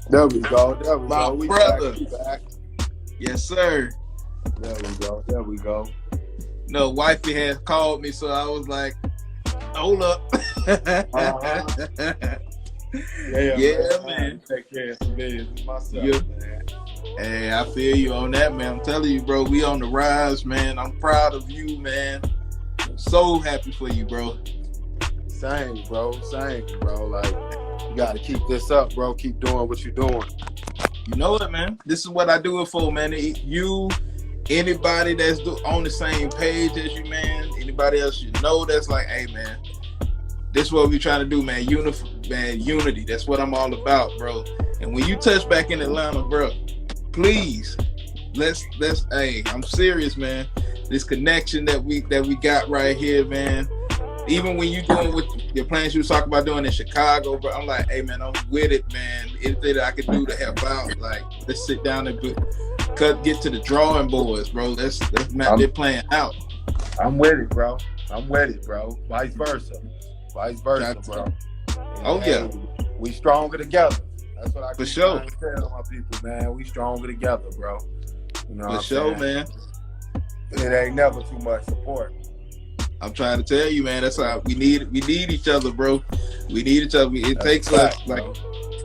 There we go. There we My go. We back. brother. We back. Yes, sir. There we go. There we go. No, wifey had called me, so I was like, hold up. Uh-huh. Yeah, man. man. Take care of some business myself, Yeah. man. Hey, I feel you on that, man. I'm telling you, bro, we on the rise, man. I'm proud of you, man. So happy for you, bro. Same, bro. Same, bro. Like, you got to keep this up, bro. Keep doing what you're doing. You know it, man. This is what I do it for, man. You, anybody that's on the same page as you, man. Anybody else you know that's like, hey, man, this is what we trying to do, man. Unity. That's what I'm all about, bro. And when you touch back in Atlanta, bro, please, let's. Hey, I'm serious, man. This connection that we got right here, man. Even when you doing with your plans you was talking about doing in Chicago, bro, I'm like, hey, man, I'm with it, man. Anything that I can do to help out, like, let's sit down and get to the drawing boards, bro. Let's map their plan out. I'm with it, bro. Vice versa, bro. And, oh, yeah. We stronger together. That's what I For keep sure. trying to tell my people, man. We stronger together, bro. You know For sure, man. It ain't never too much support. I'm trying to tell you, man. That's how we need each other, bro. We need each other. It takes us, like,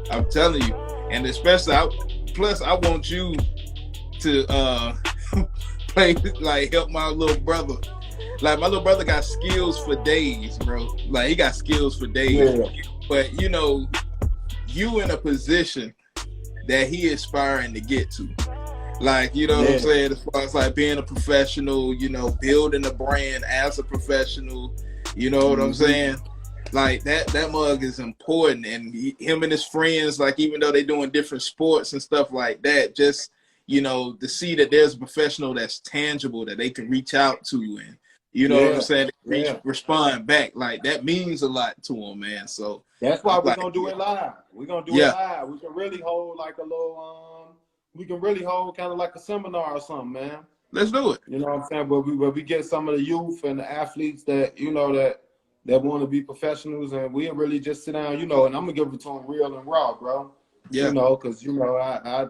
I'm telling you, and especially, I want you to play, like, help my little brother. Like, my little brother got skills for days, bro. Like, he got skills for days. Yeah. But you know, you in a position that he aspiring to get to. Like, you know what I'm saying? As far as like being a professional, you know, building a brand as a professional, you know what I'm saying? Like that mug is important, and him and his friends, like, even though they're doing different sports and stuff like that, just, you know, to see that there's a professional that's tangible that they can reach out to, and you know what I'm saying, respond back, like, that means a lot to them, man. So that's why we're gonna do it live. We're gonna do it live. We can really hold like a little we can really hold kind of like a seminar or something, man. Let's do it. You know what I'm saying? But we get some of the youth and the athletes that, you know, that want to be professionals, and we really just sit down, you know, and I'm gonna give it to them real and raw, bro. Yeah. You know, because, you know, I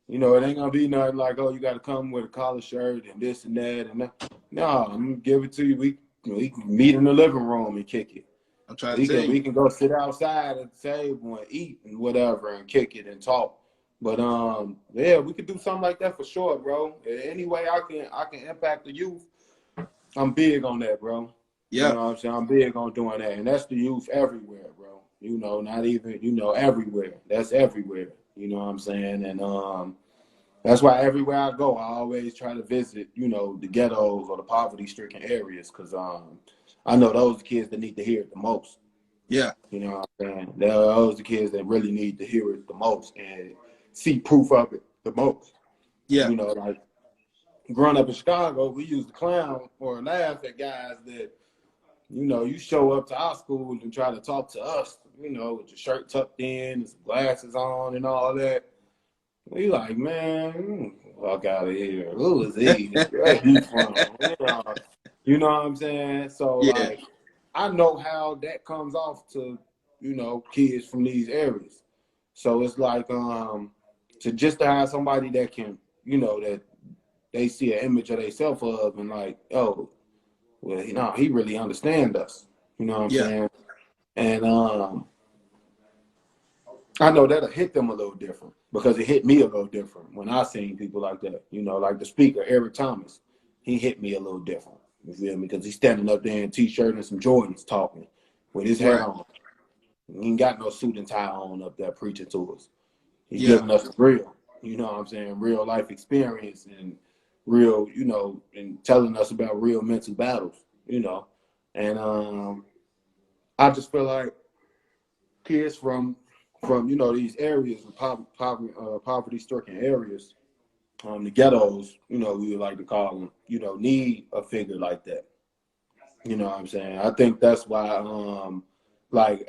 you know, it ain't gonna be nothing like, oh, you got to come with a collar shirt and this and that and that. No, I'm gonna give it to you. We can meet in the living room and kick it. I'm trying to tell you. We can go sit outside at the table and eat and whatever and kick it and talk. But yeah, we could do something like that for sure, bro. Any way I can impact the youth, I'm big on that, bro. Yeah. You know what I'm saying? I'm big on doing that. And that's the youth everywhere, bro. You know, not even, you know, everywhere. That's everywhere. You know what I'm saying? And that's why everywhere I go, I always try to visit, you know, the ghettos or the poverty-stricken areas, because I know those are the kids that need to hear it the most. Yeah. You know what I'm saying? Those are the kids that really need to hear it the most and see proof of it the most. Yeah. You know, like, growing up in Chicago, we used to clown or laugh at guys that, you know, you show up to our school and try to talk to us, you know, with your shirt tucked in and some glasses on and all that. We like, man, walk out of here. Who is he? Where he from? You know what I'm saying? So, like, I know how that comes off to, you know, kids from these areas. So it's like, to have somebody that can, you know, that they see an image of themselves of and like, oh, well, you know, he really understands us. You know what I'm saying? And I know that'll hit them a little different because it hit me a little different when I seen people like that. You know, like the speaker, Eric Thomas, he hit me a little different. You feel me? Because he's standing up there in T-shirt and some Jordans talking with his hair on. He ain't got no suit and tie on up there preaching to us. He's giving us real, you know what I'm saying, real life experience and real, you know, and telling us about real mental battles, you know. And I just feel like kids from you know, these areas, poverty-stricken areas, the ghettos, you know, we would like to call them, you know, need a figure like that. You know what I'm saying? I think that's why, like,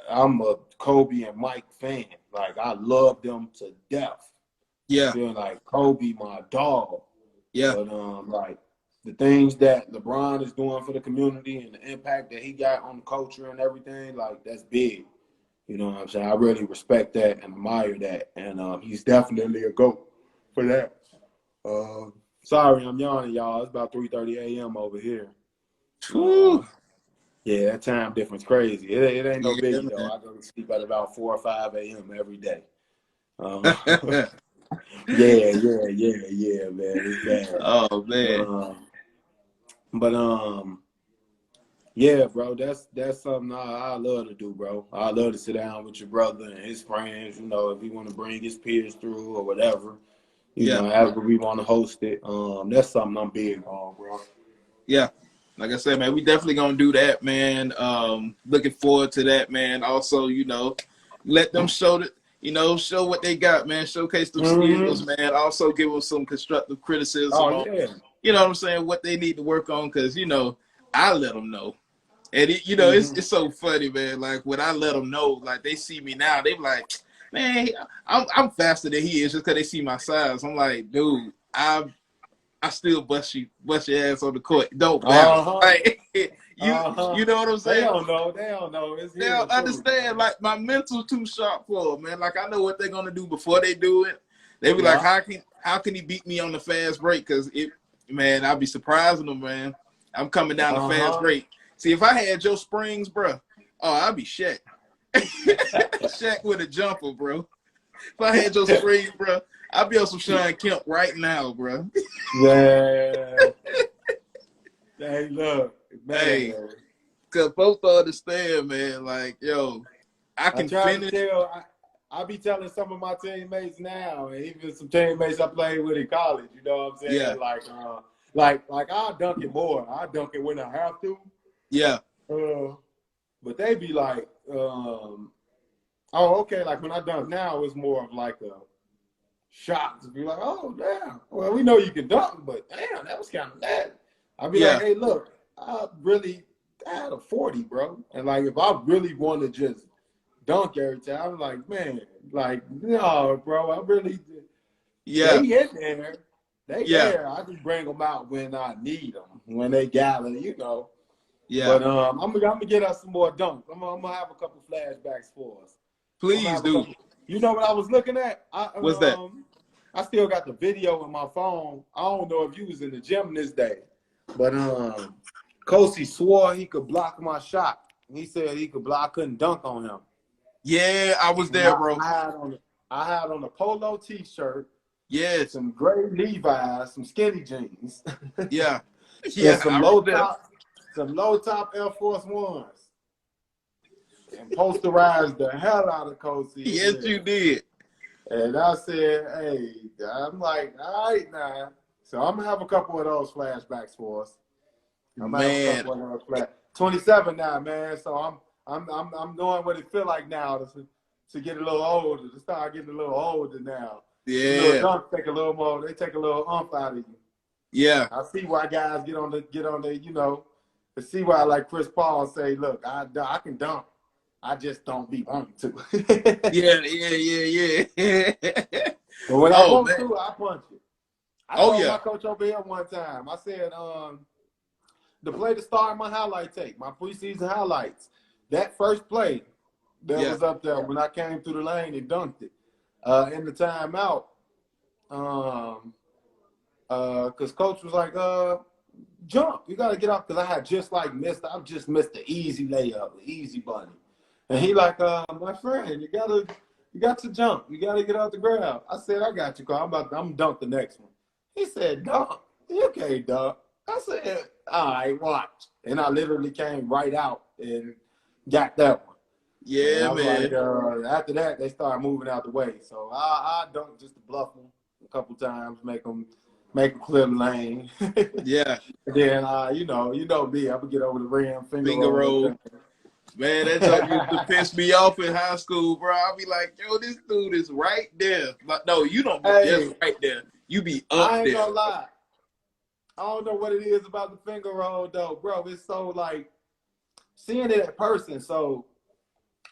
I'm a Kobe and Mike fan. Like, I love them to death. Yeah. I feel like Kobe, my dog. Yeah. But like, the things that LeBron is doing for the community and the impact that he got on the culture and everything, like that's big. You know what I'm saying? I really respect that and admire that, and he's definitely a GOAT for that. Sorry, I'm yawning, y'all. It's about 3:30 a.m. over here. Whew. Yeah, that time difference crazy. It ain't no Yeah, biggie though. man. I go to sleep at about 4 or 5 a.m. every day. Yeah, man. It's bad. Oh man. But yeah, bro. That's something I love to do, bro. I love to sit down with your brother and his friends. You know, if he want to bring his peers through or whatever. You Yeah. know, however we want to host it. That's something I'm big on, bro. Yeah. Like I said, man, we definitely gonna do that, man. Looking forward to that, man. Also, you know, let them show that, you know, show what they got, man. Showcase them skills, man. Also give them some constructive criticism Oh on, yeah. you know what I'm saying, what they need to work on, because you know, I let them know. And you know, it's so funny, man. Like when I let them know, like they see me now, they be like, man, I'm faster than he is just because they see my size. I'm like, dude, I still bust your ass on the court. Don't battle. Like you know what I'm saying? They don't know. It's They don't understand. Like my mental's too sharp for them, man. Like I know what they're gonna do before they do it. They be like, how can he beat me on the fast break? Because man, I'll be surprising them, man. I'm coming down the fast break. See, if I had Joe Springs, bro, oh, I'd be Shaq. Shaq with a jumper, bro. If I had Joe Springs, bro, I'd be on some Sean Kemp right now, bro. Yeah. Hey, look, man. Hey, because both understand, man, like, yo, I can finish. I be telling some of my teammates now, and even some teammates I played with in college, you know what I'm saying? Yeah. Like I'll dunk it more. I'll dunk it when I have to. Yeah. But they be like, oh, okay, like when I dunk now, it's more of like a shot to be like, oh, damn. Well, we know you can dunk, but damn, that was kind of bad. I'd be like, hey, look, I had a 40, bro. And like, if I really want to just dunk every time, I'm like, man, like, no, bro, I really, they in there. They there. I just bring them out when I need them, when they gather, you know. Yeah. But I'm gonna get us some more dunks. I'm gonna have a couple flashbacks for us. Please do. You know what I was looking at? What's that? I still got the video on my phone. I don't know if you was in the gym this day, but Kosi swore he could block my shot. He said he could block. I couldn't dunk on him. Yeah, I was there, bro. I had on a polo T-shirt. Yeah, some gray Levi's, some skinny jeans. Yeah, some low top Air Force Ones, and posterized the hell out of Kosi. Yes, you did. And I said, hey, I'm like, all right now. So I'm gonna have a couple of those flashbacks for us. I'm gonna have a couple of those 27 now, man. So I'm knowing what it feel like now to get a little older, to start getting a little older now. Yeah. Little dunks take a little more. They take a little umph out of you. Yeah. I see why guys get on the, you know, to see why like Chris Paul say, look, I can dunk. I just don't be wanting to. Yeah. But when I want to, I punch it. I told my coach over here one time, I said, the play to start my highlight tape, my preseason highlights, that first play that was up there when I came through the lane and dunked it in the timeout. Because coach was like, jump, you got to get up, because I just missed the easy layup, the easy bunny. And he like, my friend, you got to jump. You got to get out the ground. I said, I got you, Carl. I'm gonna dunk the next one. He said, dunk? You can't dunk. I said, all right, watch. And I literally came right out and got that one. Yeah, man. Like, after that, they started moving out the way. So I dunked just to bluff them a couple times, make them clear the lane. Yeah. And then, you know me. I would get over the rim, finger roll. Man, that joke used to piss me off in high school, bro. I'd be like, yo, this dude is right there. Like, no, you don't be just right there. You be up there. I ain't gonna lie. I don't know what it is about the finger roll, though, bro. It's so, like, seeing it in person. So,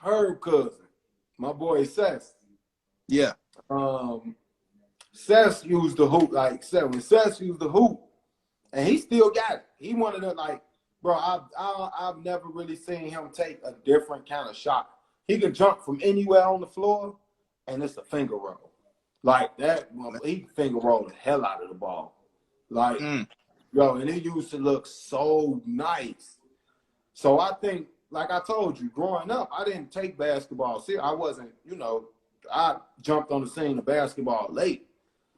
Herb cousin, my boy Seth. Yeah. Seth used the hoop. Like, when Seth used the hoop, And he still got it. He wanted to like, bro, I've never really seen him take a different kind of shot. He can jump from anywhere on the floor, and it's a finger roll. Like that, he finger rolled the hell out of the ball. Like, yo, and it used to look so nice. So I think, like I told you, growing up, I didn't take basketball serious. I wasn't, I jumped on the scene of basketball late.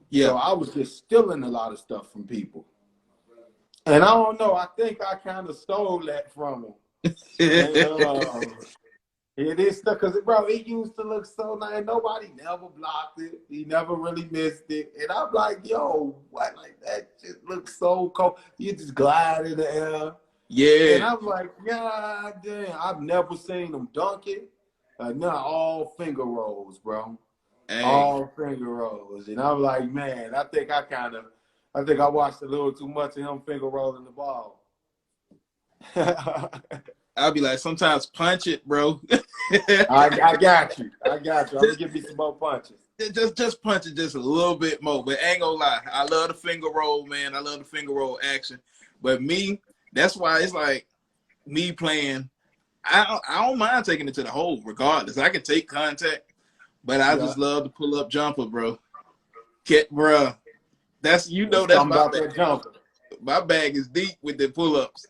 Yeah. So I was just stealing a lot of stuff from people. And I don't know, I think I kind of stole that from him. And, it is stuff because, bro, it used to look so nice. Nobody never blocked it. He never really missed it. And I'm like, yo, what? Like, that just looks so cool. You just glide in the air. Yeah. And I'm like, God damn, I've never seen him dunk it. Not all finger rolls, bro. Hey. All finger rolls. And I'm like, man, I think I watched a little too much of him finger rolling the ball. I'll be like, sometimes punch it, bro. I got you. I'm gonna give you some more punches. Just punch it just a little bit more. But ain't gonna lie, I love the finger roll, man. I love the finger roll action. But me, that's why it's like me playing. I don't mind taking it to the hole, regardless. I can take contact, but I just love the pull up jumper, bro. Bro, that's that's my bag. My bag is deep with the pull ups.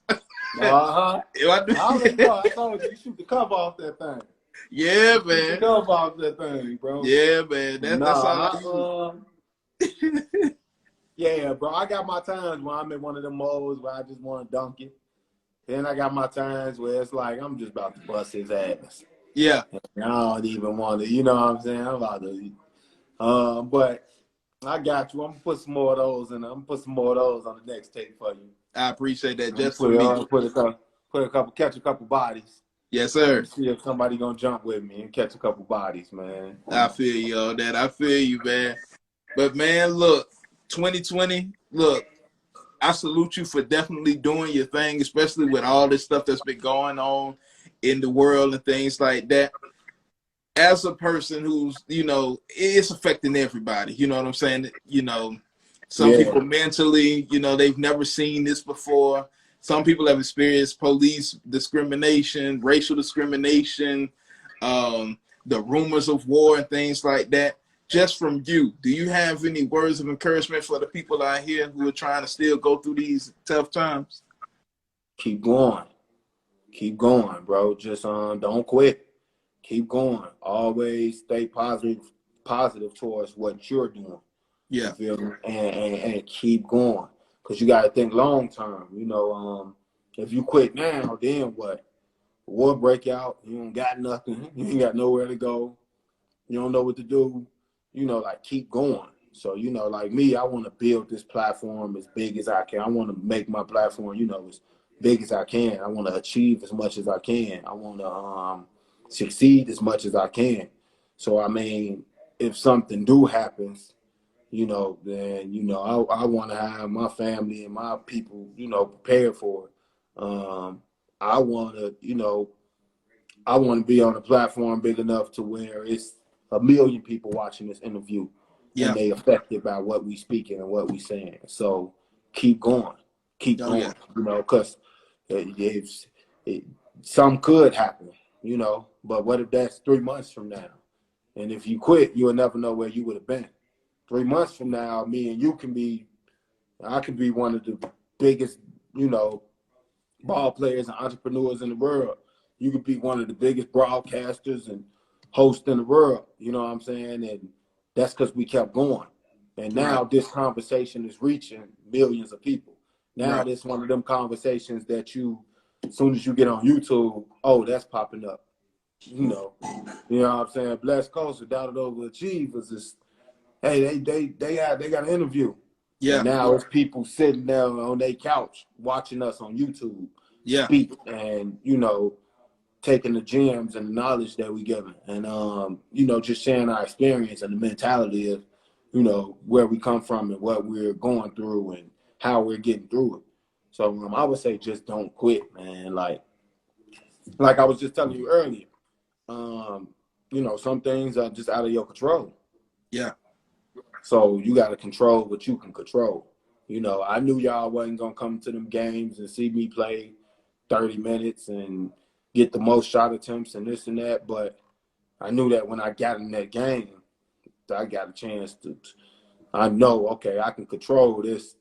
I already know. I told you shoot the cover off that thing. Yeah, man. Shoot the cover off that thing, bro. Yeah, man. That's all yeah, bro. I got my times when I'm in one of them modes where I just want to dunk it. Then I got my times where it's like I'm just about to bust his ass. Yeah. And I don't even want to, you know what I'm saying? I'm about to. But I got you. I'm gonna put some more of those in. I'm gonna put some more of those on the next tape for you. I appreciate that. Just for me, catch a couple bodies. Yes, sir. See if somebody gonna jump with me and catch a couple bodies, man. I feel you on that. I feel you, man. But man, look, 2020. Look, I salute you for definitely doing your thing, especially with all this stuff that's been going on in the world and things like that. As a person who's, it's affecting everybody. You know what I'm saying? Some people mentally, they've never seen this before. Some people have experienced police discrimination, racial discrimination, the rumors of war and things like that. Just from you, do you have any words of encouragement for the people out here who are trying to still go through these tough times? Keep going. Keep going, bro. Just don't quit. Keep going. Always stay positive towards what you're doing. Yeah. You feel me? And keep going. Because you got to think long term. If you quit now, then what? War break out. You don't got nothing. You ain't got nowhere to go. You don't know what to do. Keep going. So, like me, I want to build this platform as big as I can. I want to make my platform, as big as I can. I want to achieve as much as I can. I want to succeed as much as I can. So, I mean, if something do happens, then, I want to have my family and my people, prepared for it. I want to be on a platform big enough to where it's 1 million people watching this interview, and they affected by what we speaking and what we saying. So keep going, going. Because some could happen, But what if that's 3 months from now? And if you quit, you'll never know where you would have been. 3 months from now, me and you I could be one of the biggest, ball players and entrepreneurs in the world. You could be one of the biggest broadcasters and hosts in the world, you know what I'm saying? And that's because we kept going. And now this conversation is reaching millions of people. Now it's one of them conversations that as soon as you get on YouTube, that's popping up. You know what I'm saying? Blessed Coast, Doubted Overachievers is, hey, they got an interview. Yeah. And now it's people sitting there on their couch watching us on YouTube speak and, taking the gems and the knowledge that we given. And, just sharing our experience and the mentality of, where we come from and what we're going through and how we're getting through it. So I would say just don't quit, man. Like I was just telling you earlier, some things are just out of your control. Yeah. So you got to control what you can control. You know, I knew y'all wasn't gonna come to them games and see me play 30 minutes and get the most shot attempts and this and that, but I knew that when I got in that game, I got a chance to. I know, okay, I can control this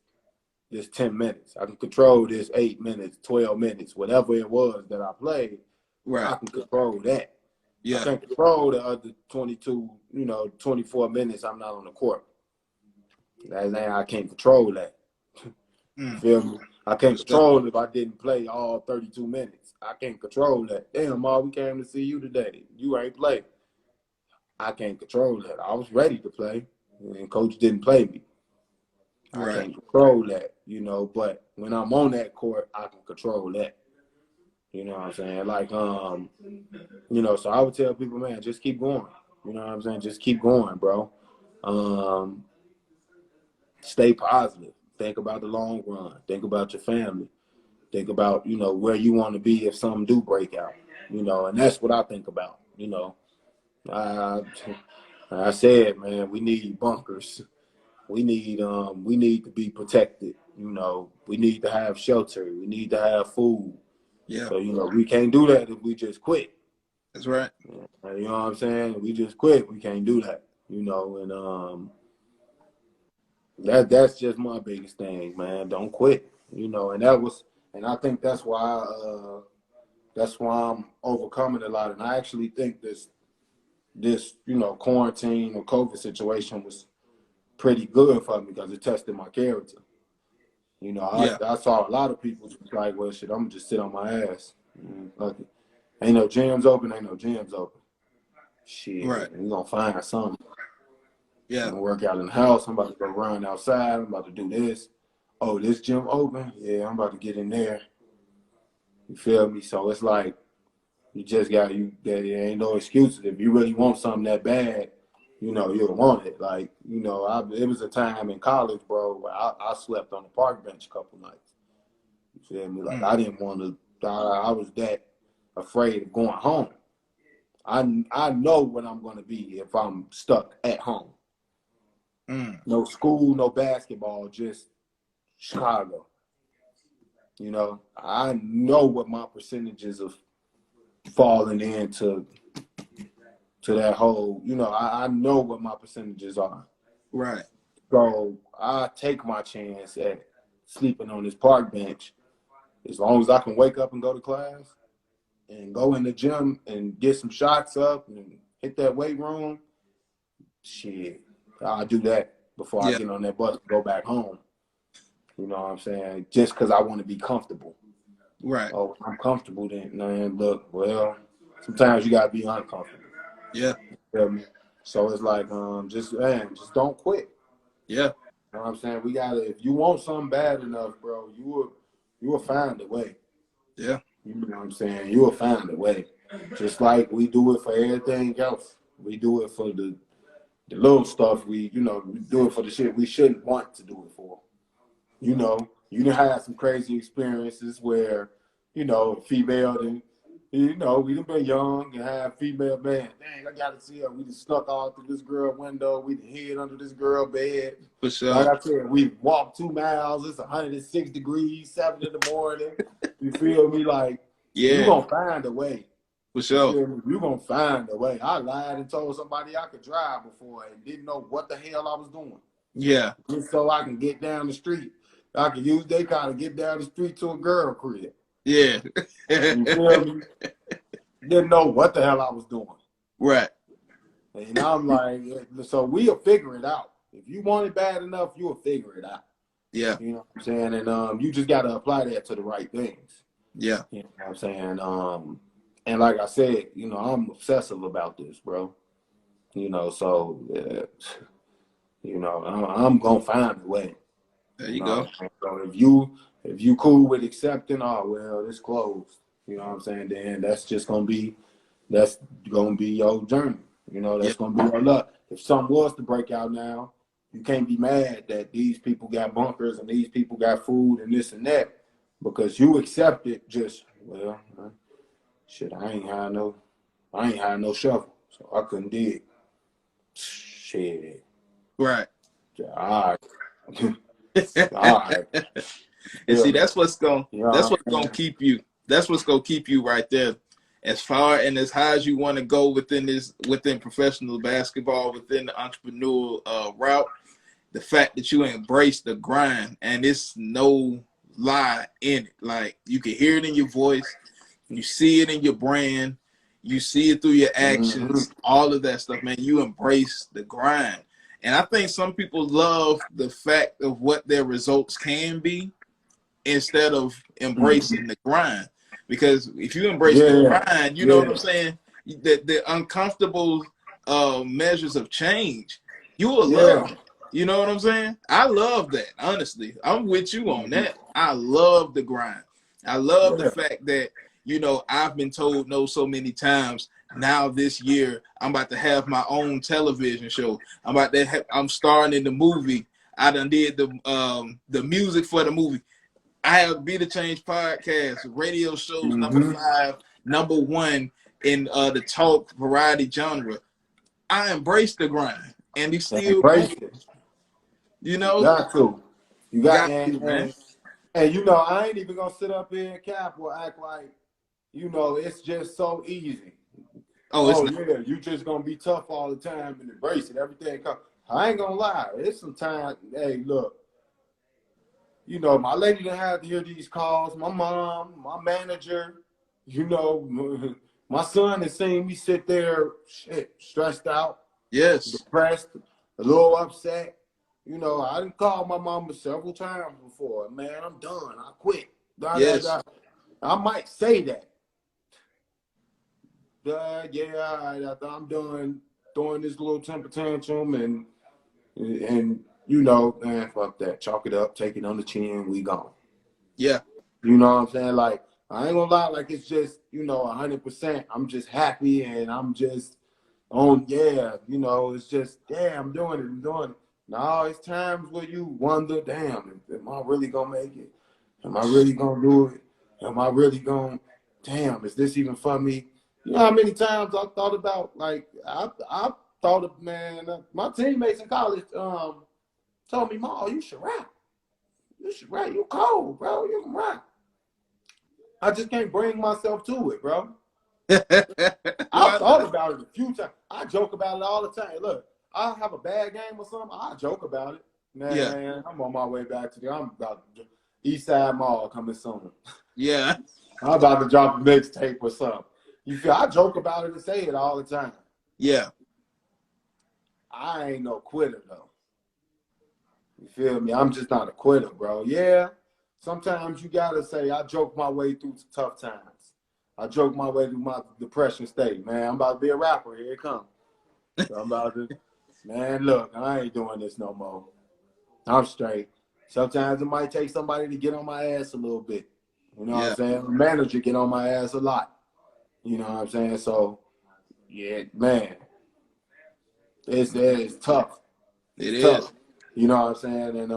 10 minutes. I can control this 8 minutes, 12 minutes, whatever it was that I played. Right. I can control that. Yeah. I can't control the other 22, 24 minutes I'm not on the court. I can't control that. You feel me? I can't control if I didn't play all 32 minutes. I can't control that. Damn, Ma, we came to see you today. You ain't played. I can't control that. I was ready to play, and coach didn't play me. I can't control that, but when I'm on that court, I can control that. You know what I'm saying? Like, so I would tell people, man, just keep going. You know what I'm saying? Just keep going, bro. Stay positive. Think about the long run. Think about your family. Think about, where you want to be if something do break out. And that's what I think about. I said, man, we need bunkers. We need to be protected. We need to have shelter. We need to have food. Yeah. So, we can't do that if we just quit. That's right. You know what I'm saying? If we just quit, we can't do that. And that's just my biggest thing, man. Don't quit. And I think that's why I'm overcoming a lot. And I actually think this quarantine or COVID situation was pretty good for me because it tested my character. I saw a lot of people just like, well, shit, I'm gonna just sit on my ass. Ain't no gyms open. Shit, right. We gonna find something. Yeah. I'm gonna work out in the house. I'm about to go run outside. I'm about to do this. Oh, this gym open? Yeah, I'm about to get in there. You feel me? So it's like you just there ain't no excuses. If you really want something that bad, you'll want it. Like, it was a time in college, bro, where I slept on the park bench a couple nights. You feel me? Like, I didn't want to, I was that afraid of going home. I know what I'm going to be if I'm stuck at home. No school, no basketball, just Chicago. I know what my percentages of falling into that whole, I know what my percentages are. Right. So I take my chance at sleeping on this park bench as long as I can wake up and go to class and go in the gym and get some shots up and hit that weight room. Shit, I'll do that before I get on that bus and go back home. You know what I'm saying? Just because I want to be comfortable. Right. Oh, I'm comfortable then. Man, look, well, sometimes you got to be uncomfortable. Yeah. You feel me? So it's like, just don't quit. Yeah. You know what I'm saying? If you want something bad enough, bro, you will find a way. Yeah. You know what I'm saying? You will find a way. Just like we do it for everything else. We do it for the little stuff. We do it for the shit we shouldn't want to do it for. You done had some crazy experiences where, female, we done been young and had female, man, dang, I gotta see her. We just snuck all through this girl window. We done hid under this girl bed. For sure. Like I said, we walked 2 miles. It's 106 degrees, 7 in the morning. You feel me? Like, you gonna find a way. For sure. You gonna find a way. I lied and told somebody I could drive before and didn't know what the hell I was doing. Yeah. Just so I can get down the street. I can use their car to get down the street to a girl crib. Yeah. You feel me? Didn't know what the hell I was doing. Right. And I'm like, so we'll figure it out. If you want it bad enough, you'll figure it out. Yeah. You know what I'm saying? And you just got to apply that to the right things. Yeah. You know what I'm saying? And like I said, I'm obsessive about this, bro. So, I'm going to find a way. There you go. So if you cool with accepting, oh, well, it's closed. You know what I'm saying? Then that's gonna be your journey. That's gonna be your luck. If something was to break out now, you can't be mad that these people got bunkers and these people got food and this and that because you accept it. Just shit, I ain't had no shovel, so I couldn't dig. Shit. Right. All right. All right. And see, that's what's Yeah. gonna keep you. That's what's gonna keep you right there, as far and as high as you want to go within professional basketball, within the entrepreneurial route. The fact that you embrace the grind, and it's no lie in it. Like, you can hear it in your voice, you see it in your brand, you see it through your actions, all of that stuff, man. You embrace the grind. And I think some people love the fact of what their results can be instead of embracing the grind. Because if you embrace the grind, you know what I'm saying? The uncomfortable measures of change, you will love it. You know what I'm saying? I love that, honestly. I'm with you on that. I love the grind. I love the fact that, you know, I've been told no so many times. Now this year, I'm about to have my own television show. I'm starring in the movie. I done did the music for the movie. I have Be the Change podcast, radio shows number 5, number 1 in the talk variety genre. I embrace the grind, and you still embrace it. You know, you got to, man. And you know, I ain't even gonna sit up here and cap or act like, you know, it's just so easy. You just gonna be tough all the time and embrace it. Everything comes. I ain't gonna lie. It's some time. Hey, look. You know, my lady done had to hear these calls. My mom, my manager. You know, my son has seen me sit there, stressed out, depressed, a little upset. You know, I didn't call my mama several times before. Man, I'm done. I quit. I might say that. I'm done throwing this little temper tantrum and you know, man, fuck that. Chalk it up, take it on the chin, we gone. Yeah. You know what I'm saying? Like, I ain't gonna lie, like it's just, you know, 100%. I'm just happy and I'm just on, you know, it's just, I'm doing it. Now, it's times where you wonder, damn, am I really going to make it? Am I really going to do it? Am I really going to, damn, is this even for me? You know how many times I thought about, like, I thought of, man, my teammates in college told me, Ma, you should rap. You should rap. You cold, bro. You can rap. I just can't bring myself to it, bro. I thought about it a few times. I joke about it all the time. Look, I have a bad game or something, I joke about it. Man, I'm on my way back to I'm about to East Side Mall coming soon. Yeah. I'm about to drop a mixtape or something. You feel I joke about it and say it all the time. Yeah. I ain't no quitter though. You feel me? I'm just not a quitter, bro. Yeah. Sometimes you gotta say I joke my way through tough times. I joke my way through my depression state. Man, I'm about to be a rapper. Here it comes. So I'm about to man, look, I ain't doing this no more. I'm straight. Sometimes it might take somebody to get on my ass a little bit. You know what I'm saying? The manager get on my ass a lot. You know what I'm saying? So, yeah, man, it's tough. It's tough. You know what I'm saying? And,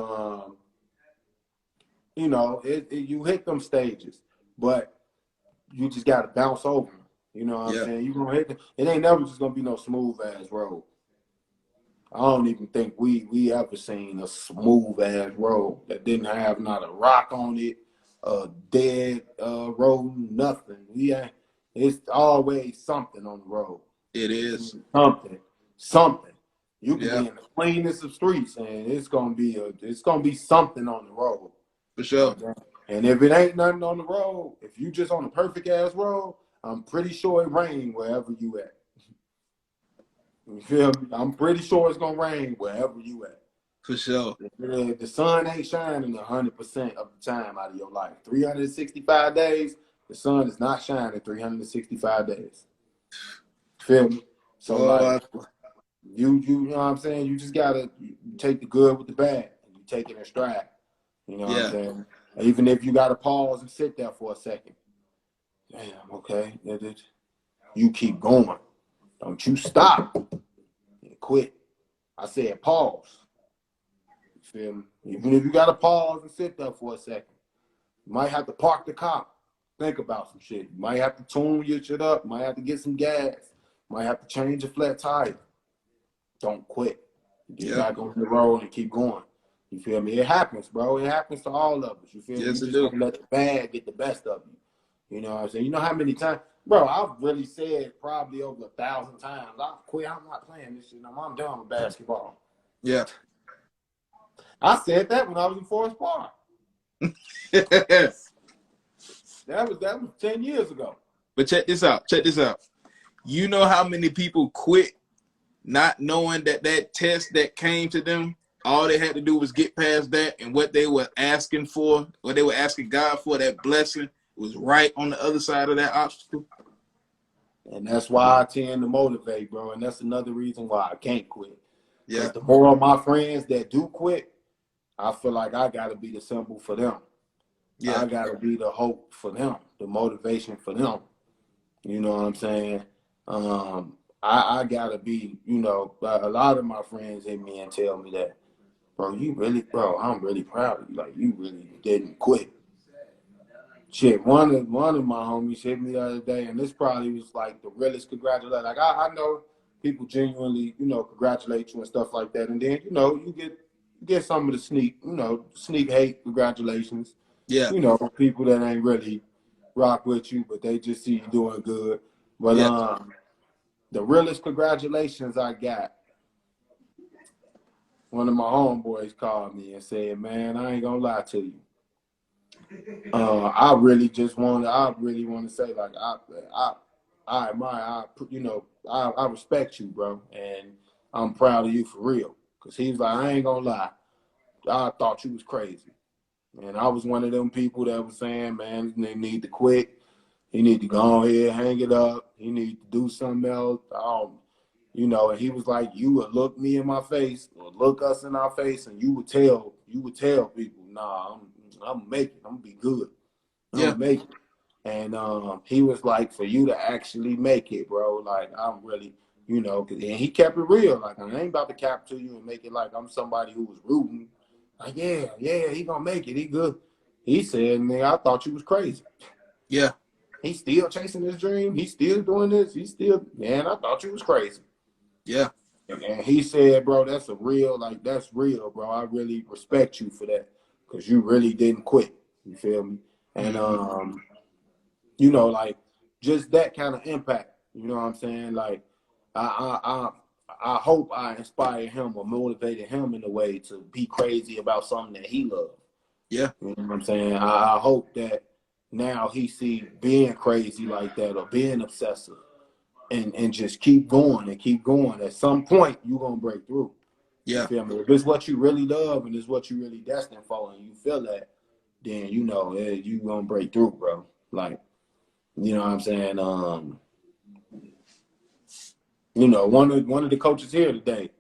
you know, you hit them stages, but you just got to bounce over them. You know what I'm saying? You gonna hit them. It ain't never just going to be no smooth-ass road. I don't even think we ever seen a smooth ass road that didn't have not a rock on it, a dead road, nothing. It's always something on the road. It is something. You can be in the cleanest of streets, and it's gonna be something on the road for sure. And if it ain't nothing on the road, if you just on a perfect ass road, I'm pretty sure it rained wherever you at. You feel me? I'm pretty sure it's gonna rain wherever you at. For sure. The sun ain't shining 100% of the time out of your life. 365 days, the sun is not shining 365 days. Feel me? So you know what I'm saying? You just gotta take the good with the bad and you take it in stride. You know what I'm saying? Even if you gotta pause and sit there for a second. Damn, okay. You keep going. Don't you stop and quit. I said pause. You feel me? Even if you got to pause and sit there for a second. You might have to park the car. Think about some shit. You might have to tune your shit up. You might have to get some gas. You might have to change a flat tire. Don't quit. Get back on the road and keep going. You feel me? It happens, bro. It happens to all of us. You feel me? Yes, You it just do. don't let the bad get the best of you. You know what I'm saying? You know how many times, bro, I've really said probably over 1,000 times, I've quit. I'm not playing this shit. I'm done with basketball. Yeah. I said that when I was in Forest Park. Yes. That was 10 years ago. But check this out. Check this out. You know how many people quit not knowing that test that came to them, all they had to do was get past that, and what they were asking for, what they were asking God for, that blessing was right on the other side of that obstacle. And that's why I tend to motivate, bro. And that's another reason why I can't quit. Because Yeah. the more of my friends that do quit, I feel like I got to be the symbol for them. Yeah. I got to be the hope for them, the motivation for them. You know what I'm saying? I got to be, you know, a lot of my friends hit me and tell me that, bro, I'm really proud of you. Like, you really didn't quit. Shit, one of my homies hit me the other day, and this probably was like the realest congratulations. Like, I know people genuinely, you know, congratulate you and stuff like that. And then, you know, you get some of the sneak hate congratulations. Yeah. You know, people that ain't really rock with you, but they just see you doing good. But Yeah. the realest congratulations I got, one of my homeboys called me and said, "Man, I ain't gonna lie to you. I really want to say, like, I admire, I respect you, bro, and I'm proud of you for real." Cause he was like, "I ain't gonna lie, I thought you was crazy." And I was one of them people that was saying, "Man, they need to quit. He need to go ahead, hang it up. He need to do something else." You know, and he was like, "You would look me in my face or look us in our face, and you would tell people, nah, I'm gonna make it. I'm gonna be good. I'm Yeah. gonna make it." And he was like, "For you to actually make it, bro, like, I'm really, you know," and he kept it real. Like, I ain't about to cap to you and make it like I'm somebody who was rooting. Like, yeah, he gonna make it. He good. He said, "Man, I thought you was crazy. Yeah. He's still chasing his dream. He's still doing this. Man, I thought you was crazy." Yeah. And he said, "Bro, that's real, bro. I really respect you for that, because you really didn't quit." You feel me? And Mm-hmm. you know, like, just that kind of impact. You know what I'm saying? Like, I hope I inspired him or motivated him in a way to be crazy about something that he loved. Yeah. You know what I'm saying? I hope that now he see being crazy like that or being obsessive and just keep going and keep going. At some point, you're going to break through. You Yeah. feel me? If it's what you really love and it's what you really destined for and you feel that, then, you know, you going to break through, bro. Like, you know what I'm saying? You know, one of the coaches here today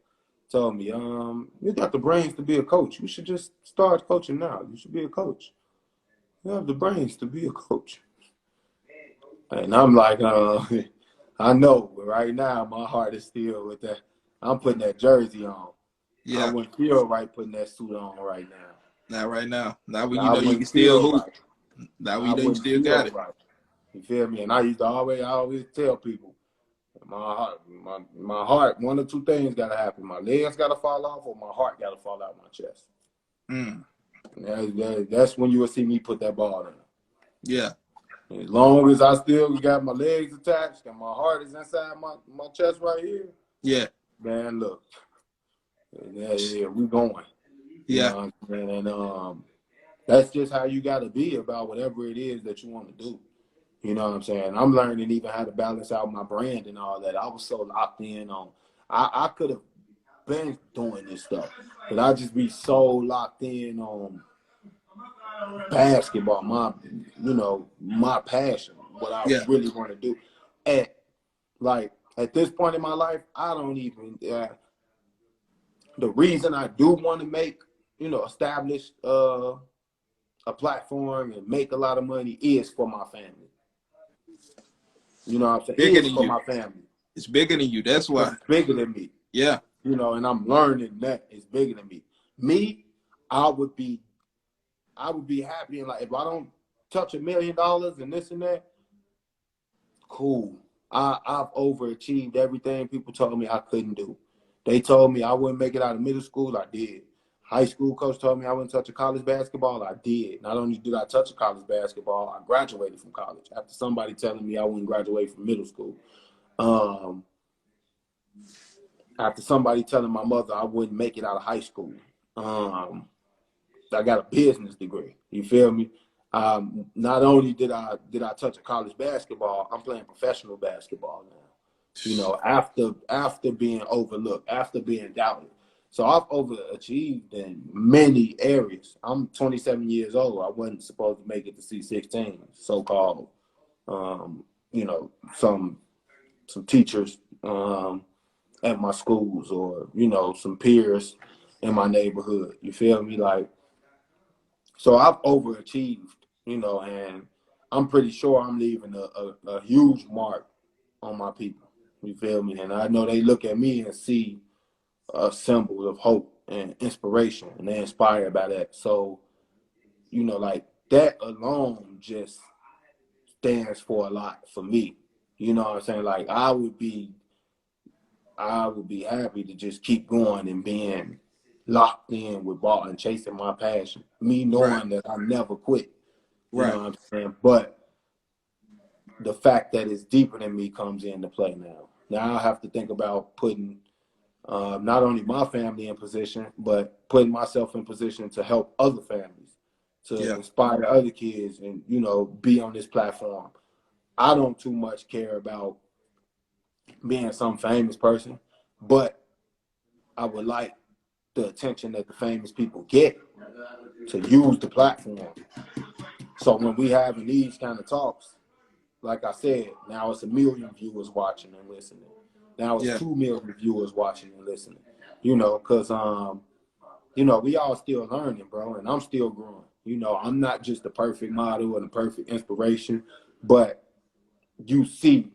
told me, "You got the brains to be a coach. You should just start coaching now. You should be a coach. You have the brains to be a coach." And I'm like, I know, but right now my heart is still with that. I'm putting that jersey on. I Yeah. wouldn't feel right putting that suit on right now. Not right now. Not when you I know you can wouldn't still feel hoop. right. Not when I you know you wouldn't still got feel it. right. You feel me? And I always tell people, my heart, one or two things gotta happen. My legs gotta fall off, or my heart gotta fall out my chest. Mm. And that's when you will see me put that ball in. Yeah. As long as I still got my legs attached and my heart is inside my chest right here, Yeah. man, look, yeah, we going. You Yeah. know what I'm saying? And that's just how you got to be about whatever it is that you want to do. You know what I'm saying? I'm learning even how to balance out my brand and all that. I was so locked in on, I could have been doing this stuff, but I just be so locked in on basketball, my passion, what I Yeah. really want to do. At this point in my life, I don't even. The reason I do want to establish a platform and make a lot of money is for my family. You know what I'm saying? Bigger It's than for you. my family. It's bigger than you. That's Because why. it's bigger than me. Yeah. You know, and I'm learning that it's bigger than me. Me, I would be happy, and like, if I don't touch $1 million and this and that, cool. I've overachieved everything people told me I couldn't do. They told me I wouldn't make it out of middle school. I did. High school coach told me I wouldn't touch a college basketball. I did. Not only did I touch a college basketball, I graduated from college after somebody telling me I wouldn't graduate from middle school. After somebody telling my mother I wouldn't make it out of high school. I got a business degree. You feel me? Not only did I touch a college basketball, I'm playing professional basketball now. You know, after being overlooked, after being doubted. So I've overachieved in many areas. I'm 27 years old. I wasn't supposed to make it to C16, so-called. You know, some teachers at my schools, or you know, some peers in my neighborhood. You feel me? Like, so I've overachieved. You know, and I'm pretty sure I'm leaving a huge mark on my people. You feel me? And I know they look at me and see a symbol of hope and inspiration, and they're inspired by that. So, you know, like that alone just stands for a lot for me. You know what I'm saying? Like I would be happy to just keep going and being locked in with ball and chasing my passion. Me knowing that I never quit. You know what I'm saying? But the fact that it's deeper than me comes into play now. Now I have to think about putting not only my family in position, but putting myself in position to help other families, to inspire other kids, and you know, be on this platform. I don't too much care about being some famous person, but I would like the attention that the famous people get to use the platform. So when we having these kind of talks, like I said, now it's 1 million viewers watching and listening. Now it's 2 million viewers watching and listening. You know, because you know, we all still learning, bro, and I'm still growing. You know, I'm not just the perfect model and the perfect inspiration, but you see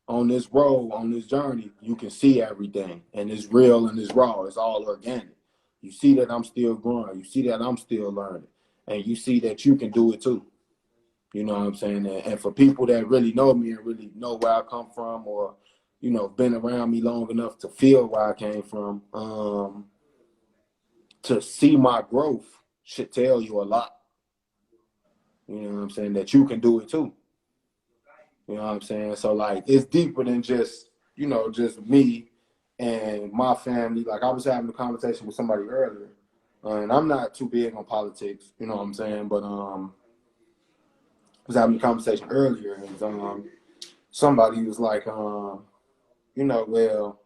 on this road, on this journey, you can see everything, and it's real and it's raw. It's all organic. You see that I'm still growing. You see that I'm still learning, and you see that you can do it too. You know what I'm saying? And for people that really know me and really know where I come from, or, you know, been around me long enough to feel where I came from, to see my growth should tell you a lot. You know what I'm saying? That you can do it too. You know what I'm saying? So, like, it's deeper than just, you know, just me and my family. Like, I was having a conversation with somebody earlier, and I'm not too big on politics, you know what I'm saying? But I was having a conversation earlier, and somebody was like, you know, well,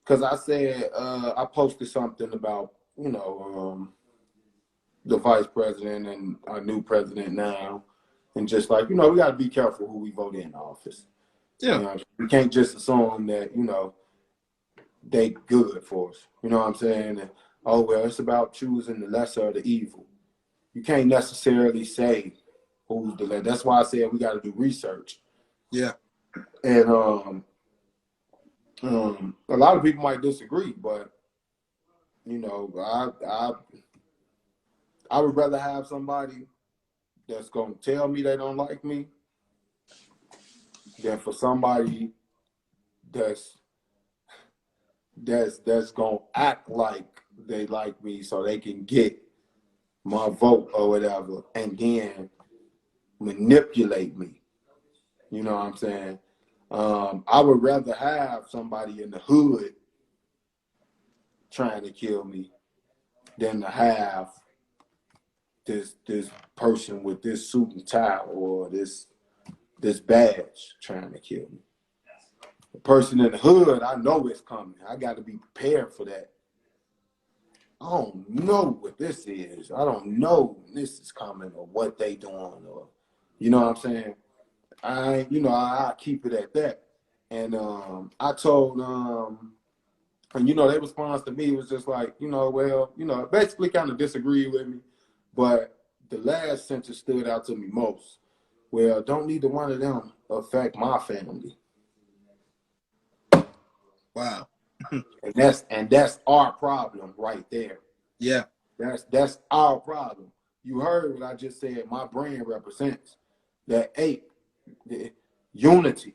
because I said, I posted something about, you know, the vice president and our new president now. And just like, you know, we got to be careful who we vote in office. Yeah. You know, we can't just assume that, you know, they good for us. You know what I'm saying? And, oh, well, it's about choosing the lesser of the evil. You can't necessarily say who's the lesser. That's why I said we got to do research. Yeah. And a lot of people might disagree, but, you know, I would rather have somebody that's going to tell me they don't like me than for somebody that's going to act like they like me so they can get my vote or whatever and then manipulate me. You know what I'm saying? I would rather have somebody in the hood trying to kill me than to have this person with this suit and tie or this badge trying to kill me. The person in the hood, I know it's coming. I got to be prepared for that. I don't know what this is. I don't know when this is coming or what they doing, or, you know what I'm saying? I keep it at that. And I told, and, you know, their response to me was just like, you know, well, you know, basically kind of disagreed with me. But the last sentence stood out to me most. Well, don't neither one of them affect my family. Wow. And that's our problem right there. Yeah. That's our problem. You heard what I just said. My brand represents that the unity.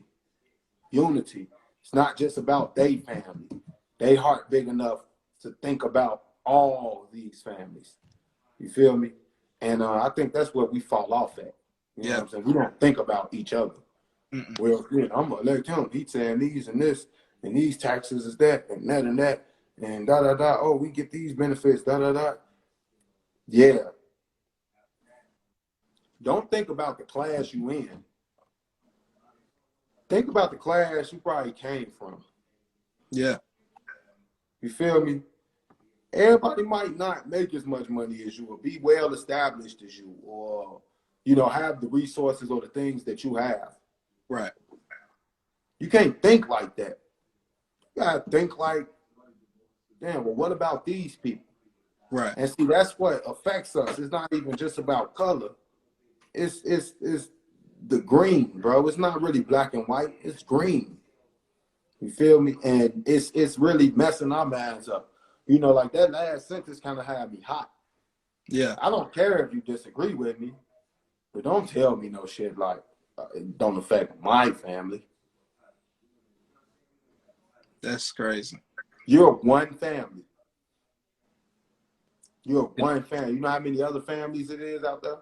Unity. It's not just about they family. They heart big enough to think about all these families. You feel me? And I think that's where we fall off at. You know what I'm saying? We don't think about each other. Mm-mm. Well, yeah, I'm gonna let him. He's saying these and this, and these taxes is that, and that, and da da da. Oh, we get these benefits, da da da. Yeah. Don't think about the class you in. Think about the class you probably came from. Yeah. You feel me? Everybody might not make as much money as you, or be well established as you, or have the resources or the things that you have. Right. You can't think like that. You gotta think like, damn, well, what about these people? Right. And see, that's what affects us. It's not even just about color. It's the green, bro. It's not really black and white. It's green. You feel me? And it's really messing our minds up. Like that last sentence kind of had me hot. Yeah. I don't care if you disagree with me, but don't tell me no shit like it don't affect my family. That's crazy. You're one family. You're one family. You know how many other families it is out there?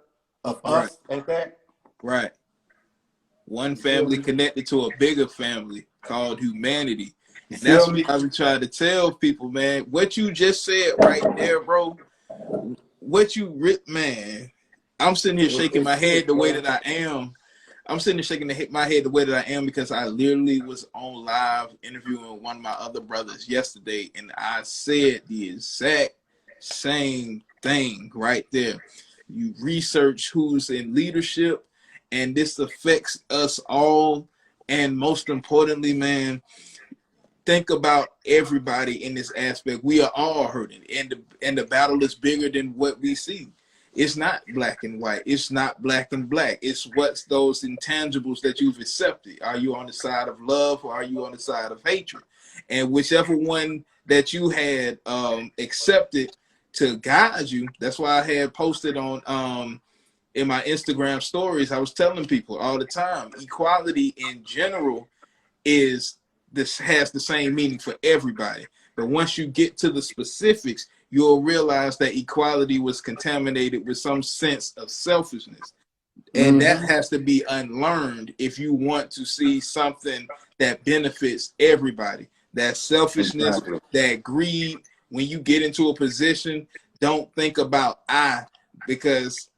Of us at that? Right. One family connected to a bigger family called humanity. And that's what I be trying to tell people, man. What you just said right there, bro. Man. I'm sitting here shaking my head the way that I am. I'm sitting here shaking my head the way that I am because I literally was on live interviewing one of my other brothers yesterday, and I said the exact same thing right there. You research who's in leadership, and this affects us all. And most importantly, man, think about everybody in this aspect. We are all hurting, and the battle is bigger than what we see. It's not black and white. It's not black and black. It's what's those intangibles that you've accepted. Are you on the side of love, or are you on the side of hatred? And whichever one that you had accepted to guide you, that's why I had posted on in my Instagram stories. I was telling people all the time, equality in general has the same meaning for everybody. But once you get to the specifics, you'll realize that equality was contaminated with some sense of selfishness. And that has to be unlearned if you want to see something that benefits everybody. That selfishness, that greed. When you get into a position, don't think about I, because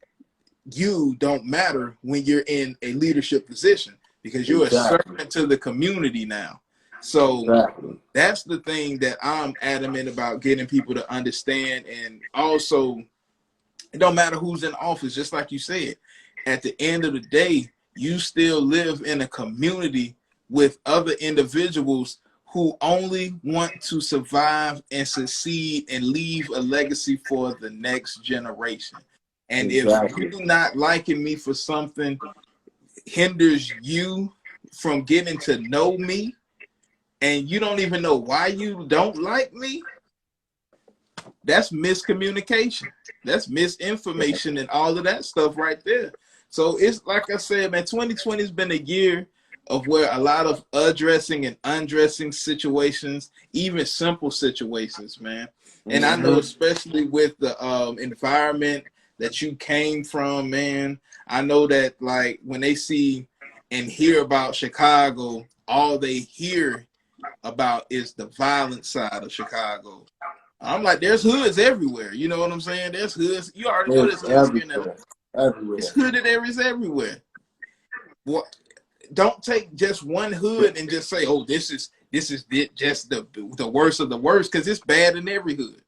you don't matter when you're in a leadership position, because you're a servant to the community now. So that's the thing that I'm adamant about getting people to understand. And also, it don't matter who's in office, just like you said, at the end of the day, you still live in a community with other individuals who only want to survive and succeed and leave a legacy for the next generation. And if you not liking me for something hinders you from getting to know me, and you don't even know why you don't like me, that's miscommunication. That's misinformation and all of that stuff right there. So it's like I said, man, 2020 has been a year of where a lot of addressing and undressing situations, even simple situations, man. And I know, especially with the environment that you came from, man, I know that like when they see and hear about Chicago, all they hear about is the violent side of Chicago. I'm like, there's hoods everywhere. You know what I'm saying? There's hoods. You already know there's hoods here now. Everywhere. It's hooded areas everywhere. Well, don't take just one hood and just say, oh, this is just the worst of the worst, because it's bad in every hood.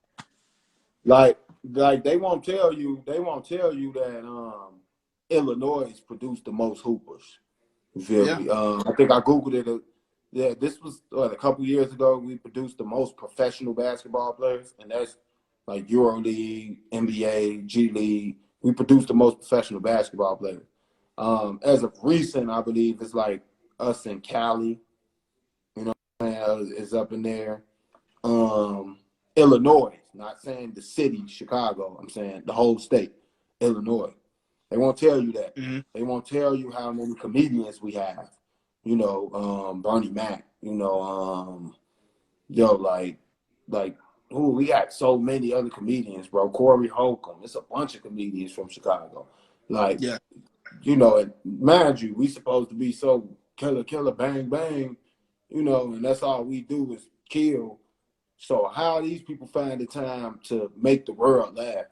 Like they won't tell you that Illinois produced the most hoopers. You feel me? I think I Googled it. Yeah, this was a couple years ago. We produced the most professional basketball players, and that's like EuroLeague, NBA, G League. We produced the most professional basketball players. As of recent, I believe it's like us in Cali. You know, is up in there. Illinois, not saying the city, Chicago. I'm saying the whole state, Illinois. They won't tell you that. They won't tell you how many comedians we have. You know, Bernie Mac. You know, like Ooh, we got so many other comedians, bro. Corey Holcomb. It's a bunch of comedians from Chicago. Like, Yeah. you know, and mind you, we supposed to be so killer, killer, bang, bang, you know, and that's all we do is kill. So how these people find the time to make the world laugh?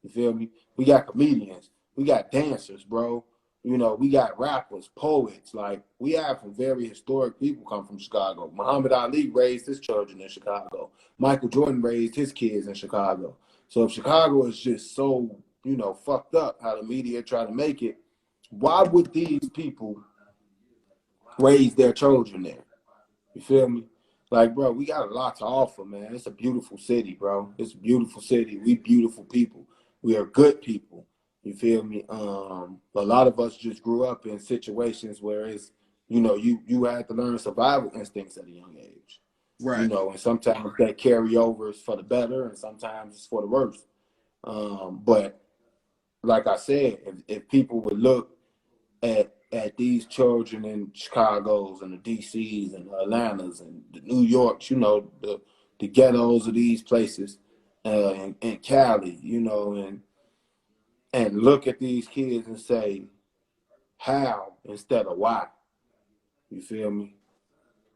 You feel me? We got comedians, we got dancers, bro. You know, we got rappers, poets. Like, we have some very historic people come from Chicago. Muhammad Ali raised his children in Chicago. Michael Jordan raised his kids in Chicago. So if Chicago is just so, you know, fucked up how the media try to make it, why would these people raise their children there? You feel me? Like, bro, we got a lot to offer, man. It's a beautiful city, bro. It's a beautiful city. We beautiful people. We are good people. You feel me? A lot of us just grew up in situations where it's, you know, you had to learn survival instincts at a young age. You Right. know, and sometimes that carry over is for the better and sometimes it's for the worse. But like I said, if people would look at these children in Chicago's and the DC's and the Atlanta's and the New York's, you know, the ghettos of these places, and Cali, you know, and look at these kids and say how instead of why. You feel me?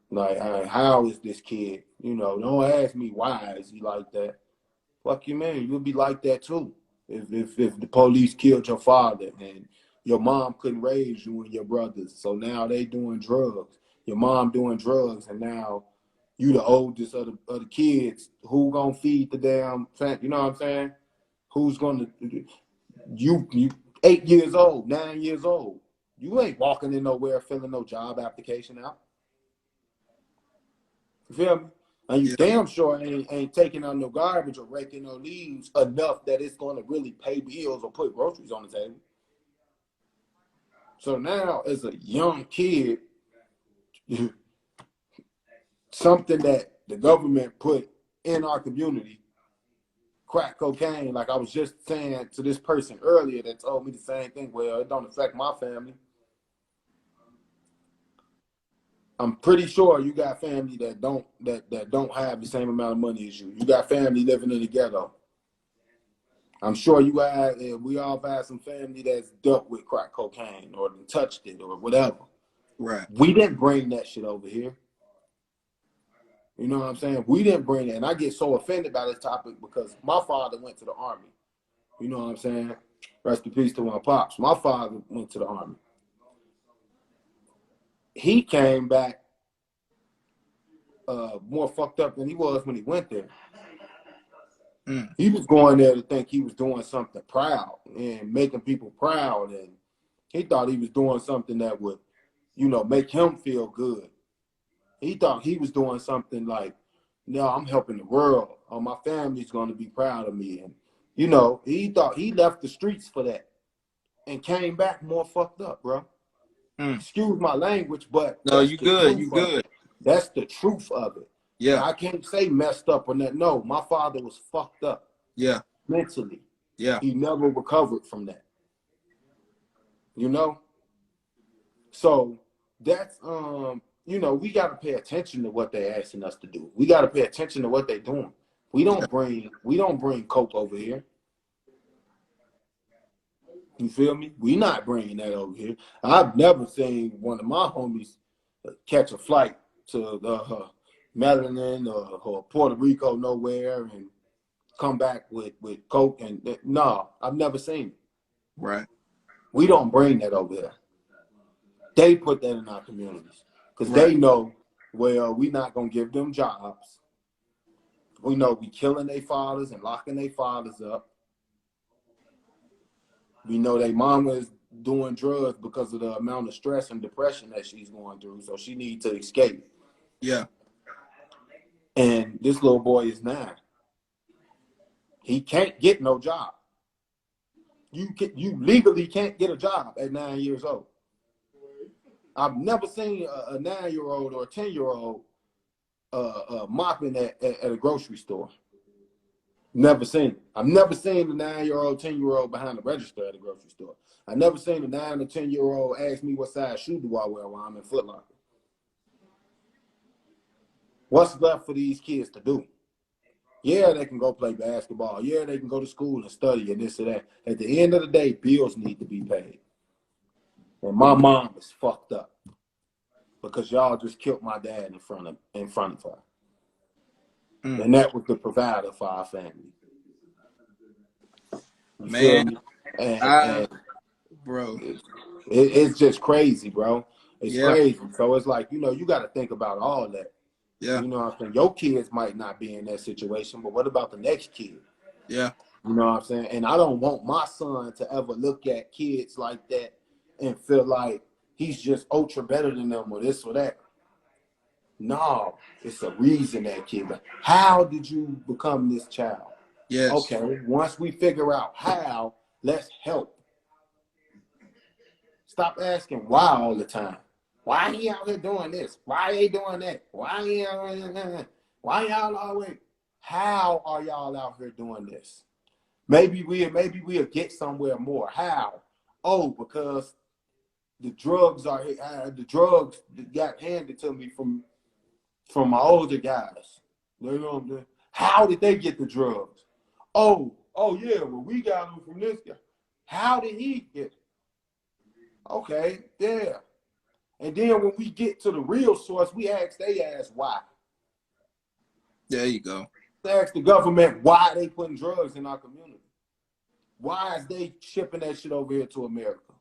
Like, how is this kid? You know, don't ask me why is he like that. Fuck you, man. You'll be like that too. If the police killed your father and your mom couldn't raise you and your brothers, so now they doing drugs. Your mom doing drugs, and now you the oldest of the kids. Who gonna feed the damn? You know what I'm saying? Who's gonna? You 8 years old, 9 years old. You ain't walking in nowhere filling no job application out. You feel me? And you Yeah. damn sure ain't taking out no garbage or raking no leaves enough that it's going to really pay bills or put groceries on the table. So now, as a young kid, something that the government put in our community, crack cocaine, like I was just saying to this person earlier that told me the same thing. Well, it don't affect my family. I'm pretty sure you got family that don't have the same amount of money as you. You got family living in the ghetto. I'm sure we all have some family that's dealt with crack cocaine or touched it or whatever. Right. We didn't bring that shit over here. You know what I'm saying? We didn't bring it. And I get so offended by this topic because my father went to the Army. You know what I'm saying? Rest in peace to my pops. My father went to the Army. He came back more fucked up than he was when he went there. He was going there to think he was doing something proud and making people proud, and he thought he was doing something that would, you know, make him feel good. He thought he was doing something like, no, I'm helping the world, or my family's going to be proud of me. And, you know, he thought he left the streets for that and came back more fucked up, bro. Excuse my language, but No, that's you the good. truth You of good. it. That's the truth of it. Yeah. Now, I can't say messed up or that. No, my father was fucked up. Yeah. Mentally. Yeah. He never recovered from that. You know? So that's you know, we gotta pay attention to what they're asking us to do. We gotta pay attention to what they're doing. We don't bring coke over here. You feel me? We not bringing that over here. I've never seen one of my homies catch a flight to Maryland or Puerto Rico nowhere and come back with coke and no, I've never seen it. Right. We don't bring that over there. They put that in our communities because Right. they know, well, we not gonna give them jobs. We know we killing their fathers and locking their fathers up. We know their mama is doing drugs because of the amount of stress and depression that she's going through, so she needs to escape. Yeah. And this little boy is 9. He can't get no job. You legally can't get a job at 9 years old. I've never seen a 9-year-old or a 10-year-old mopping at a grocery store. Never seen it. I've never seen a 9-year-old, 10-year-old behind the register at a grocery store. I've never seen a 9 or 10-year-old ask me what size shoe do I wear while I'm in Foot Locker. What's left for these kids to do? Yeah, they can go play basketball. Yeah, they can go to school and study and this and that. At the end of the day, bills need to be paid. And my mom is fucked up because y'all just killed my dad in front of her. And that was the provider for our family. You feel Man, me? And bro. it's just crazy, bro. It's Yeah, crazy. So it's like, you got to think about all that. yeah, You know what I'm saying? Your kids might not be in that situation, but what about the next kid? yeah, You know what I'm saying? And I don't want my son to ever look at kids like that and feel like he's just ultra better than them or this or that. No, it's a reason that kid. How did you become this child? yes, Okay, once we figure out how, let's help. Stop asking why all the time. Why he out here doing this? Why they doing that? Why y'all always? How are y'all out here doing this? Maybe we'll get somewhere more. How? Oh, because the drugs got handed to me from my older guys. You know what I'm saying? How did they get the drugs? Oh yeah, well we got them from this guy. How did he get it? Okay, yeah. And then when we get to the real source, they ask why. there you go. They ask the government why they putting drugs in our community. Why is they shipping that shit over here to America?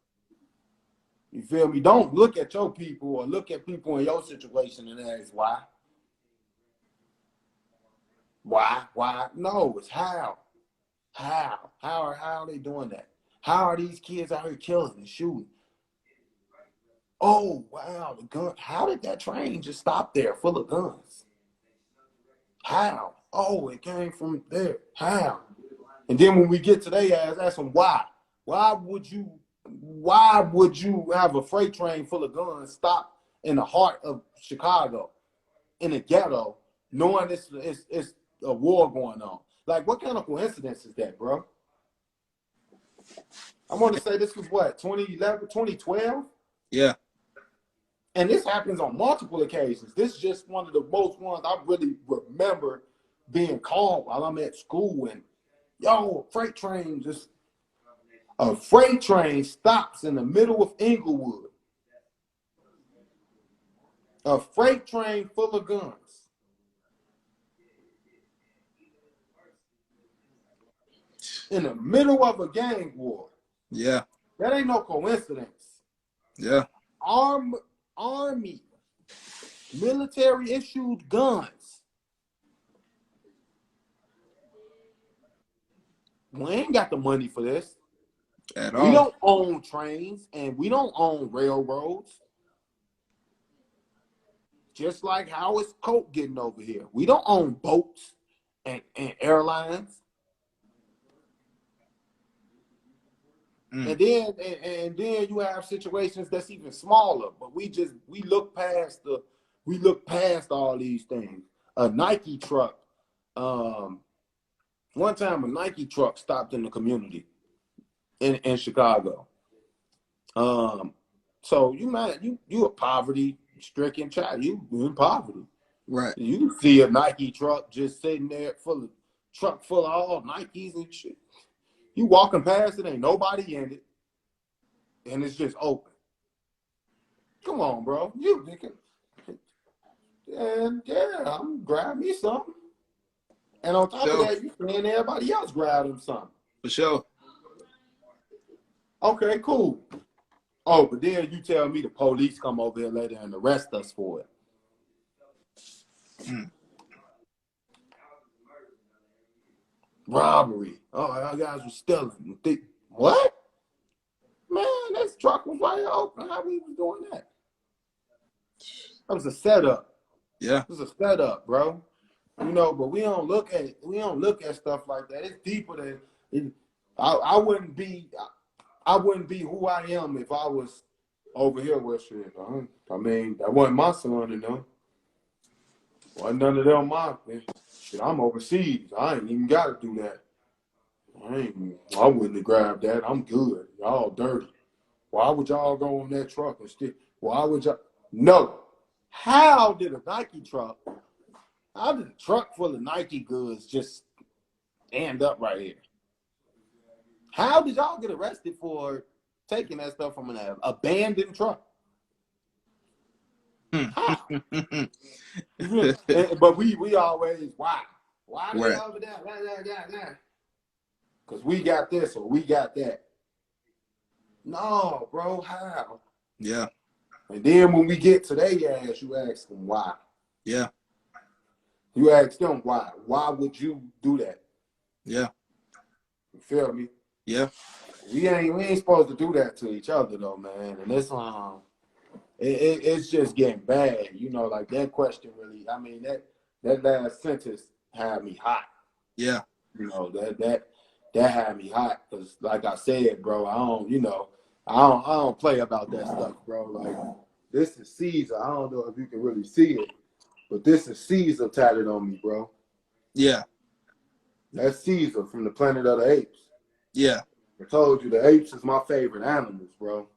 You feel me? Don't look at your people or look at people in your situation and ask why. Why? No, it's how. How are they doing that? How are these kids out here killing and shooting? Oh, wow, the gun. How did that train just stop there full of guns? How? Oh, it came from there. How? And then when we get to their ask them why. Why would you have a freight train full of guns stop in the heart of Chicago, in a ghetto, knowing it's a war going on? Like, what kind of coincidence is that, bro? I want to say this was what, 2011, 2012? Yeah, And this happens on multiple occasions. This is just one of the most ones I really remember being called while I'm at school. And a freight train stops in the middle of Inglewood. A freight train full of guns. In the middle of a gang war. yeah, That ain't no coincidence. yeah. Army, military issued guns. We ain't got the money for this. At We all. don't own trains and we don't own railroads. Just like how is Coke getting over here? We don't own boats and airlines. And then you have situations that's even smaller, but we look past all these things. A Nike truck. One time a Nike truck stopped in the community in Chicago. So you a poverty stricken child. You in poverty. Right. You see a Nike truck just sitting there full of all Nikes and shit. You walking past it, ain't nobody in it, and it's just open. Come on, bro. You thinking, and yeah, I'm gonna grab me something. And on top of Sure. that, you seeing everybody else grab them something. For sure. Okay, cool. Oh, but then you tell me the police come over here later and arrest us for it. Robbery. Oh, our guys were stealing. What? Man, this truck was right open. How we was doing that? That was a setup. Yeah. It was a setup, bro. But we don't look at stuff like that. It's deeper than I wouldn't be who I am if I was over here with shit. I mean, that wasn't my son, Wasn't none of them my shit. I'm overseas. I ain't even got to do that. I wouldn't have grabbed that. I'm good. Y'all dirty. Why would y'all go on that truck and stick? Why would y'all? No. How did a Nike truck? how did a truck full of Nike goods just end up right here? How did y'all get arrested for taking that stuff from an abandoned truck? How? But we always, why? Why they Right. over there? Because we got this or we got that. No, bro, how? Yeah. And then when we get to their ass, you ask them why. Yeah. You ask them why. Why would you do that? Yeah. You feel me? Yeah. We ain't supposed to do that to each other though, man. And it's just getting bad. You know, like that question really. I mean that last sentence had me hot. Yeah. You know that had me hot because, like I said, bro, I don't play about that stuff, bro. Like this is Caesar. I don't know if you can really see it, but this is Caesar tatted on me, bro. Yeah. That's Caesar from the Planet of the Apes. Yeah. I told you the apes is my favorite animals, bro.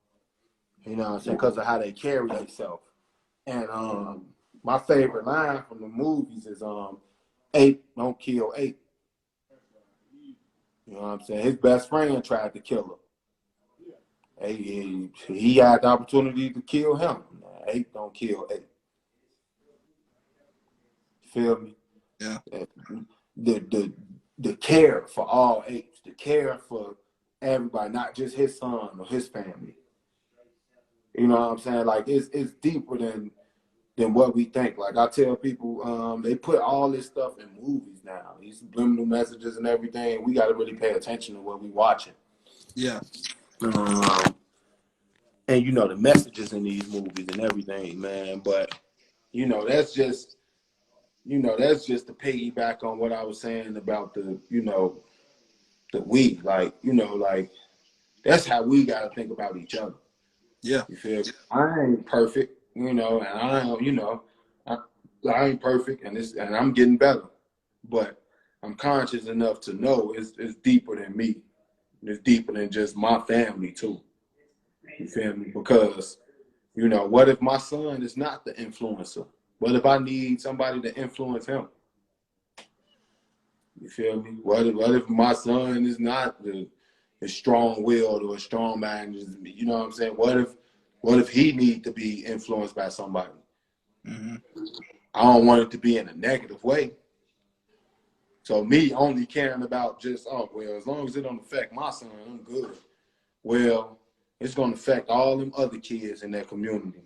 You know what I'm saying? Because of how they carry themselves. And my favorite line from the movies is ape don't kill ape. You know what I'm saying? His best friend tried to kill him. He had the opportunity to kill him. Ape don't kill ape. Feel me? Yeah. The care for all apes, the care for everybody, not just his son or his family. You know what I'm saying? Like it's deeper than what we think. Like I tell people, they put all this stuff in movies now. These subliminal messages and everything. We got to really pay attention to what we watching. Yeah. And you know the messages in these movies and everything, man. But you know that's just to piggyback on what I was saying about the we, like, like that's how we got to think about each other. Yeah. You feel me? I ain't perfect, and I don't, I ain't perfect, and I'm getting better, but I'm conscious enough to know it's deeper than me. It's deeper than just my family too. You feel me? Because what if my son is not the influencer? What if I need somebody to influence him? You feel me? What if my son is not the strong-willed or strong-minded? You know what I'm saying? What if he need to be influenced by somebody? Mm-hmm. I don't want it to be in a negative way. So me only caring about just, as long as it don't affect my son, I'm good. Well, it's going to affect all them other kids in that community.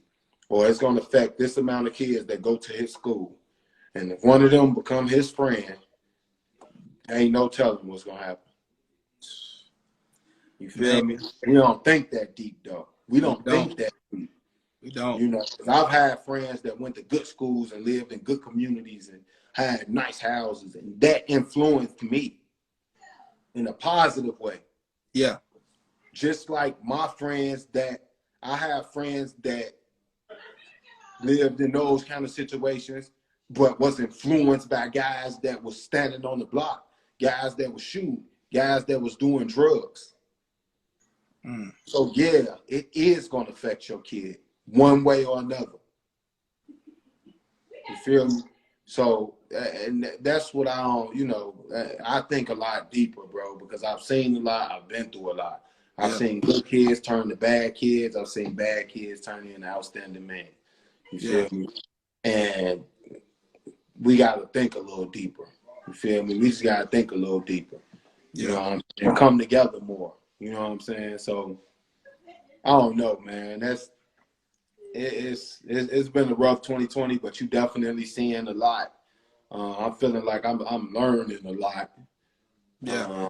Or it's going to affect this amount of kids that go to his school. And if one of them become his friend, ain't no telling what's going to happen. You feel me? We don't think that deep, though. We don't think that deep. We don't. Because I've had friends that went to good schools and lived in good communities and had nice houses, and that influenced me in a positive way. Yeah. Just like my friends I have friends that lived in those kind of situations, but was influenced by guys that was standing on the block, guys that was shooting, guys that was doing drugs. So yeah, it is going to affect your kid one way or another. You feel me? So, and that's what I think a lot deeper, bro, because I've seen a lot. I've been through a lot. I've seen good kids turn to bad kids. I've seen bad kids turn into outstanding men. You feel me? And we got to think a little deeper. You feel me? We just got to think a little deeper. You know what I'm saying? And come together more. You know what I'm saying? So, I don't know, man. It's been a rough 2020, but you definitely seeing a lot. I'm feeling like I'm learning a lot. Yeah.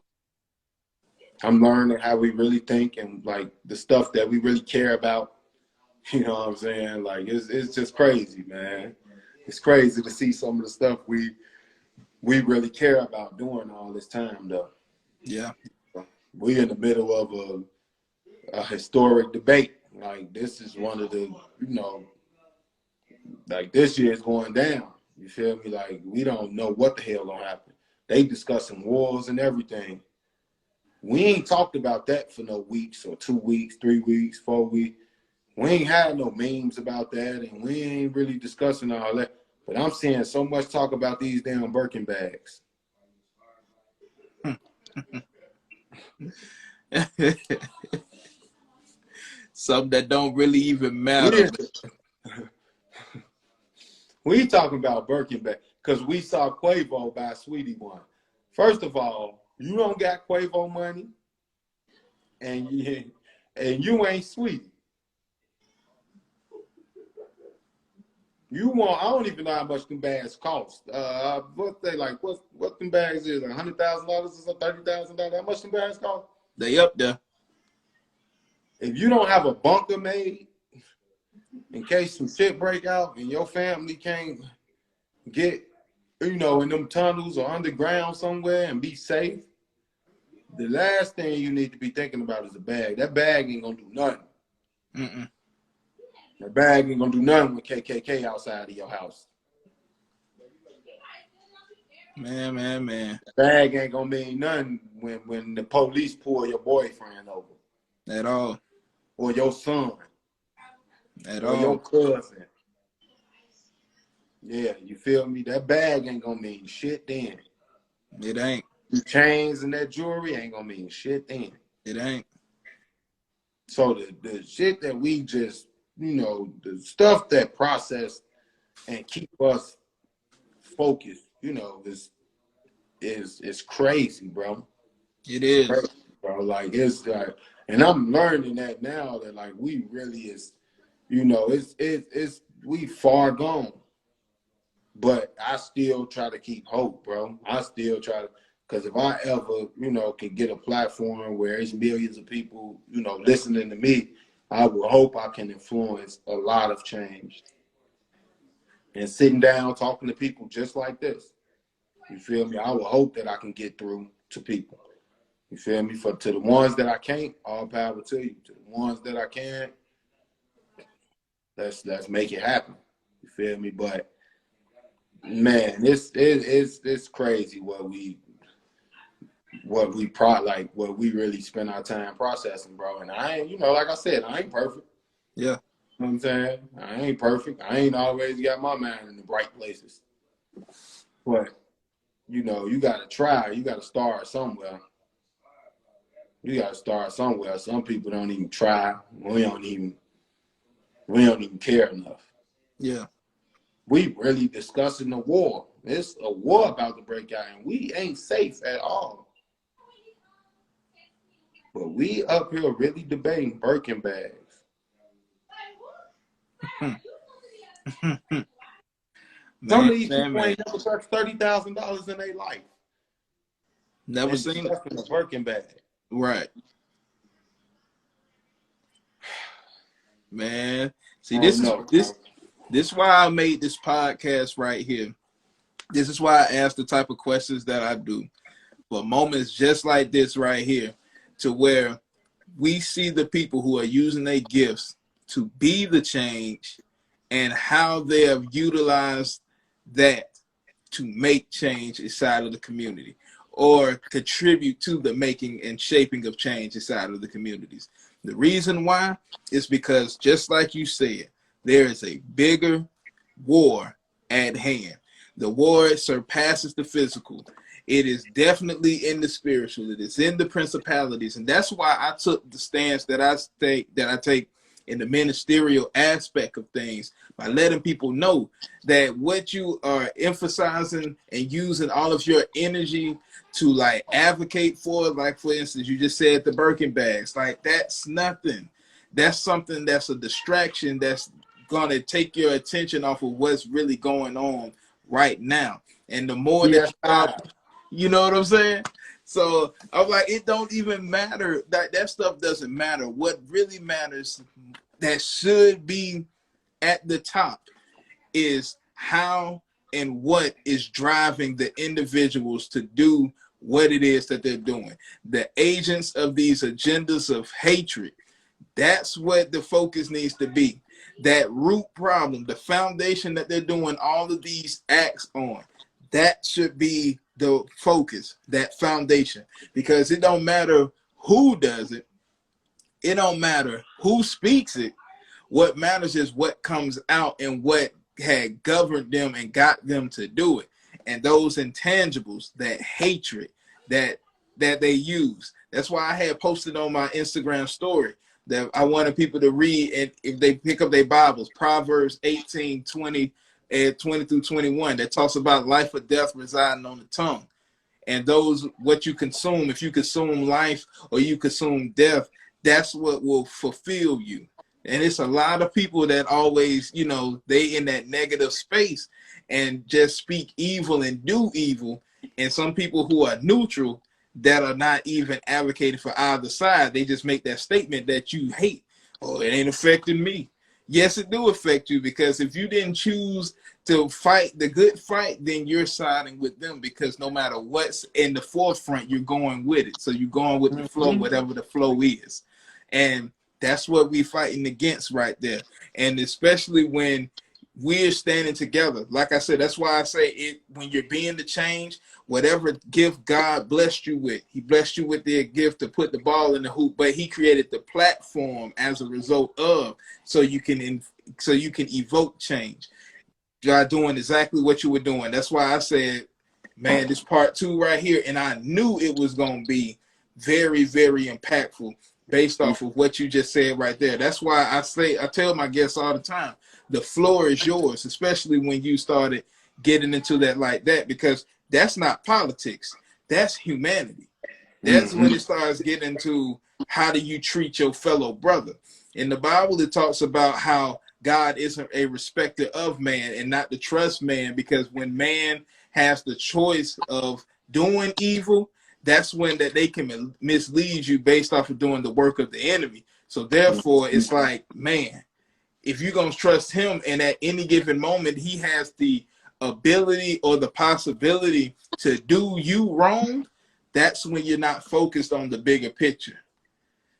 I'm learning how we really think and like the stuff that we really care about. You know what I'm saying? Like it's just crazy, man. It's crazy to see some of the stuff we really care about doing all this time, though. Yeah. We in the middle of a historic debate. Like this is one of the, like this year is going down. You feel me? Like we don't know what the hell gonna happen. They discussing wars and everything. We ain't talked about that for no weeks or 2 weeks, 3 weeks, 4 weeks. We ain't had no memes about that, and we ain't really discussing all that. But I'm seeing so much talk about these damn Birkin bags. Something that don't really even We matter. didn't, we talking about Birkin bag because we saw Quavo buy Sweetie one. First of all, you don't got Quavo money, and you ain't Sweetie. You want? I don't even know how much them bags cost. What they like? What them bags is? $100,000 or $30,000? How much them bags cost? They up there. If you don't have a bunker made in case some shit break out and your family can't get, in them tunnels or underground somewhere and be safe, the last thing you need to be thinking about is a bag. That bag ain't gonna do nothing. Mm-mm. That bag ain't gonna do nothing with KKK outside of your house. Man. That bag ain't gonna mean nothing when the police pull your boyfriend over. At all. Or your son. At or all. your cousin. Yeah, you feel me? That bag ain't gonna mean shit then. It ain't. The chains and that jewelry ain't gonna mean shit then. It ain't. So the shit that we just, the stuff that process and keep us focused, is crazy, bro. It is. Crazy, bro. Like it's like, and I'm learning that now that like we really is, it's we far gone. But I still try to keep hope, bro. I still try to, because if I ever, can get a platform where there's millions of people, listening to me, I will hope I can influence a lot of change. And sitting down, talking to people just like this, you feel me? I will hope that I can get through to people. You feel me? To the ones that I can't, all power to you. To the ones that I can, let's make it happen. You feel me? But man, it's crazy what we really spend our time processing, bro. And I ain't, like I said, I ain't perfect. Yeah. You know what I'm saying? I ain't perfect. I ain't always got my mind in the right places. But, you gotta try. You gotta start somewhere. Some people don't even try. We don't even care enough. Yeah. We really discussing the war. It's a war about to break out, and we ain't safe at all. But we up here really debating Birkin bags. Some of these people ain't never touched $30,000 in their life. Never seen it. A Birkin bag. Right. Man. See, this is why I made this podcast right here. This is why I ask the type of questions that I do. For moments just like this right here, to where we see the people who are using their gifts to be the change and how they have utilized that to make change inside of the community or contribute to the making and shaping of change inside of the communities. The reason why is because, just like you said, there is a bigger war at hand. The war surpasses the physical. It is definitely in the spiritual. It is in the principalities. And that's why I took the stance that I take in the ministerial aspect of things, by letting people know that what you are emphasizing and using all of your energy to like advocate for, like for instance, you just said the Birkin bags, like that's nothing. That's something that's a distraction that's going to take your attention off of what's really going on right now. And the more that you know what I'm saying? So I'm like, it don't even matter. That stuff doesn't matter. What really matters, that should be at the top, is how and what is driving the individuals to do what it is that they're doing. The agents of these agendas of hatred, that's what the focus needs to be. That root problem, the foundation that they're doing all of these acts on, that should be the focus, that foundation. Because it don't matter who does it. It don't matter who speaks it. What matters is what comes out and what had governed them and got them to do it. And those intangibles, that hatred that they use. That's why I had posted on my Instagram story that I wanted people to read, and if they pick up their Bibles, Proverbs 18:20 and 20 through 21, that talks about life or death residing on the tongue. And those, what you consume, if you consume life or you consume death, that's what will fulfill you. And it's a lot of people that always, you know, they in that negative space and just speak evil and do evil. And some people who are neutral that are not even advocating for either side, they just make that statement that you hate. Oh, it ain't affecting me. Yes, it do affect you, because if you didn't choose to fight the good fight, then you're siding with them, because no matter what's in the forefront, you're going with it. So you're going with the flow, whatever the flow is. And that's what we're fighting against right there. And especially when we're standing together. Like I said, that's why I say it, when you're being the change, whatever gift God blessed you with, he blessed you with the gift to put the ball in the hoop, but he created the platform as a result of, so you can evoke change. You're doing exactly what you were doing. That's why I said, man, this part 2 right here, and I knew it was going to be very, very impactful based off of what you just said right there. That's why I tell my guests all the time, the floor is yours, especially when you started getting into that like that, because that's not politics. That's humanity. That's when it starts getting to how do you treat your fellow brother. In the Bible, it talks about how God isn't a respecter of man and not to trust man, because when man has the choice of doing evil, that's when that they can mislead you based off of doing the work of the enemy. So therefore, it's like, man, if you're going to trust him, and at any given moment, he has the ability or the possibility to do you wrong, that's when you're not focused on the bigger picture.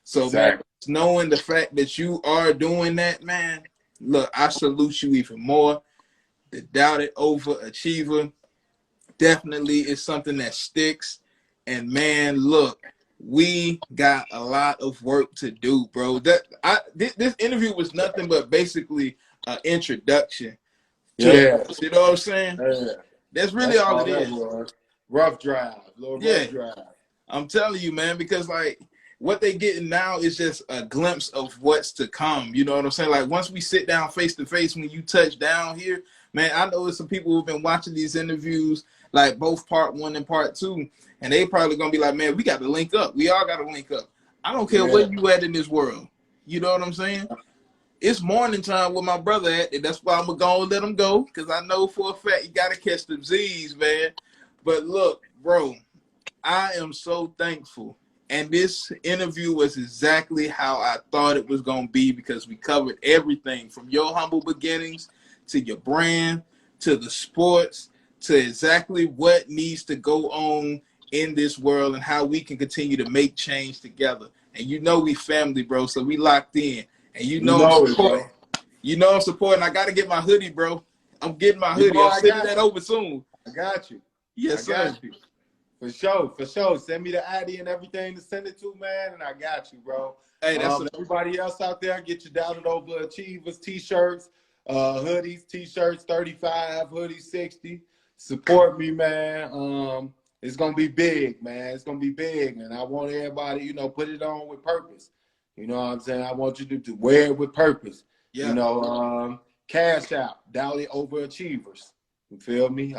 So, man, knowing the fact that you are doing that, man, look, I salute you even more. The doubted overachiever definitely is something that sticks. And, man, look, we got a lot of work to do, bro. This interview was nothing but basically an introduction. You know what I'm saying? Yeah. That's really all it is. Rough drive, rough drive. I'm telling you, man, because like what they getting now is just a glimpse of what's to come. You know what I'm saying? Like once we sit down face to face, when you touch down here, man, I know there's some people who've been watching these interviews, like both part 1 and part 2, and they probably gonna be like, man, we got to link up. We all got to link up. I don't care where you at in this world. You know what I'm saying? It's morning time with my brother at, and that's why I'm gonna let him go, because I know for a fact you gotta catch the Z's, man. But look, bro, I am so thankful. And this interview was exactly how I thought it was gonna be, because we covered everything from your humble beginnings to your brand to the sports to exactly what needs to go on in this world and how we can continue to make change together. And you know we family, bro, so we locked in. And you know I'm supporting. You know I'm supporting. I got to get my hoodie, bro. I'm getting my hoodie. I'm sending that over soon. I got you. Yes, sir. Got you. For sure. Send me the ID and everything to send it to, man, and I got you, bro. Hey, that's everybody else out there, get your doubted overachievers t-shirts, hoodies, t-shirts, 35, hoodies, 60. Support me, man. It's gonna be big, man. It's gonna be big, and I want everybody, you know, put it on with purpose. You know what I'm saying? I want you to wear it with purpose. Yeah. You know, cash out, doubted overachievers. You feel me?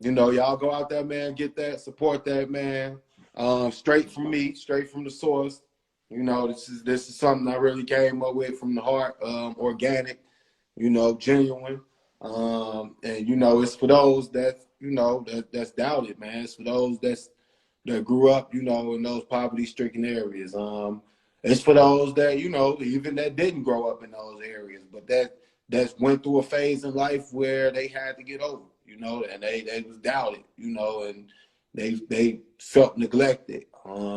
You know, y'all go out there, man, get that, support that, man. Straight from me, straight from the source. You know, this is something I really came up with from the heart, organic, you know, genuine. And you know, it's for those that, you know, that's doubted, man. It's for those that grew up, you know, in those poverty-stricken areas. It's for those that, you know, even that didn't grow up in those areas, but that went through a phase in life where they had to get over, you know, and they was doubted, you know, and they felt neglected.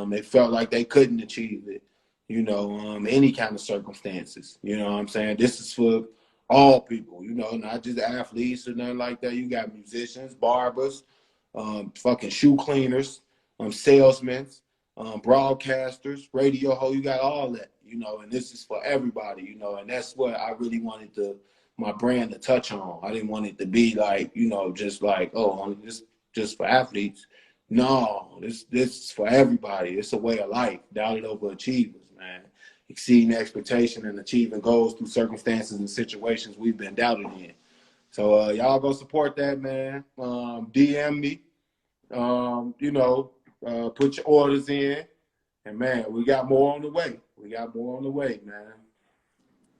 They felt like they couldn't achieve it, you know, any kind of circumstances. You know what I'm saying? This is for all people, you know, not just athletes or nothing like that. You got musicians, barbers, fucking shoe cleaners, salesmen, broadcasters, radio hosts. You got all that, you know, and this is for everybody, you know, and that's what I really wanted my brand to touch on. I didn't want it to be like, you know, just like, oh, only just for athletes. No, this is for everybody. It's a way of life. Doubted over achievers, man. Exceeding expectation and achieving goals through circumstances and situations we've been doubted in. So y'all go support that, man. DM me. You know, put your orders in. And, man, we got more on the way. Man.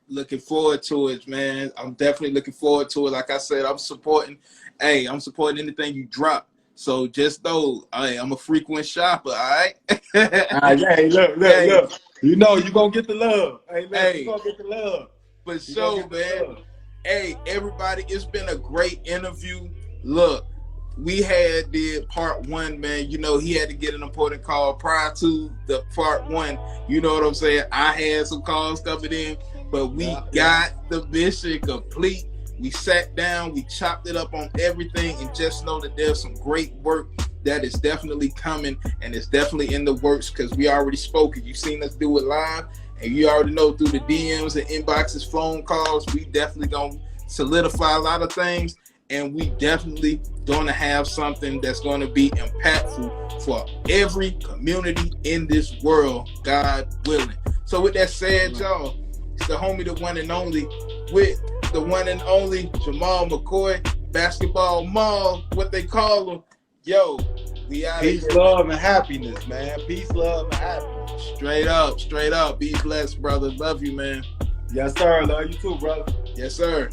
Looking forward to it, man. I'm definitely looking forward to it. Like I said, I'm supporting anything you drop. So just know, I'm a frequent shopper, all right? Hey, look. You know you going to get the love. Hey, you going to get the love. For sure, man. Hey, everybody, it's been a great interview. Look, we did part 1, man. You know, he had to get an important call prior to the part 1. You know what I'm saying? I had some calls coming in, but we got the mission complete. We sat down, we chopped it up on everything, and just know that there's some great work that is definitely coming, and it's definitely in the works because we already spoke it. You've seen us do it live, and you already know through the DMs and inboxes, phone calls, we definitely gonna solidify a lot of things, and we definitely gonna have something that's gonna be impactful for every community in this world, God willing. So with that said, y'all, it's the homie, the one and only, with the one and only Jamal McCoy, Basketball Mall, what they call him. Yo, we out Peace, here. love, and happiness, man. Peace, love, and happiness. Straight up. Be blessed, brother. Love you, man. Yes, sir. Love you too, brother. Yes, sir.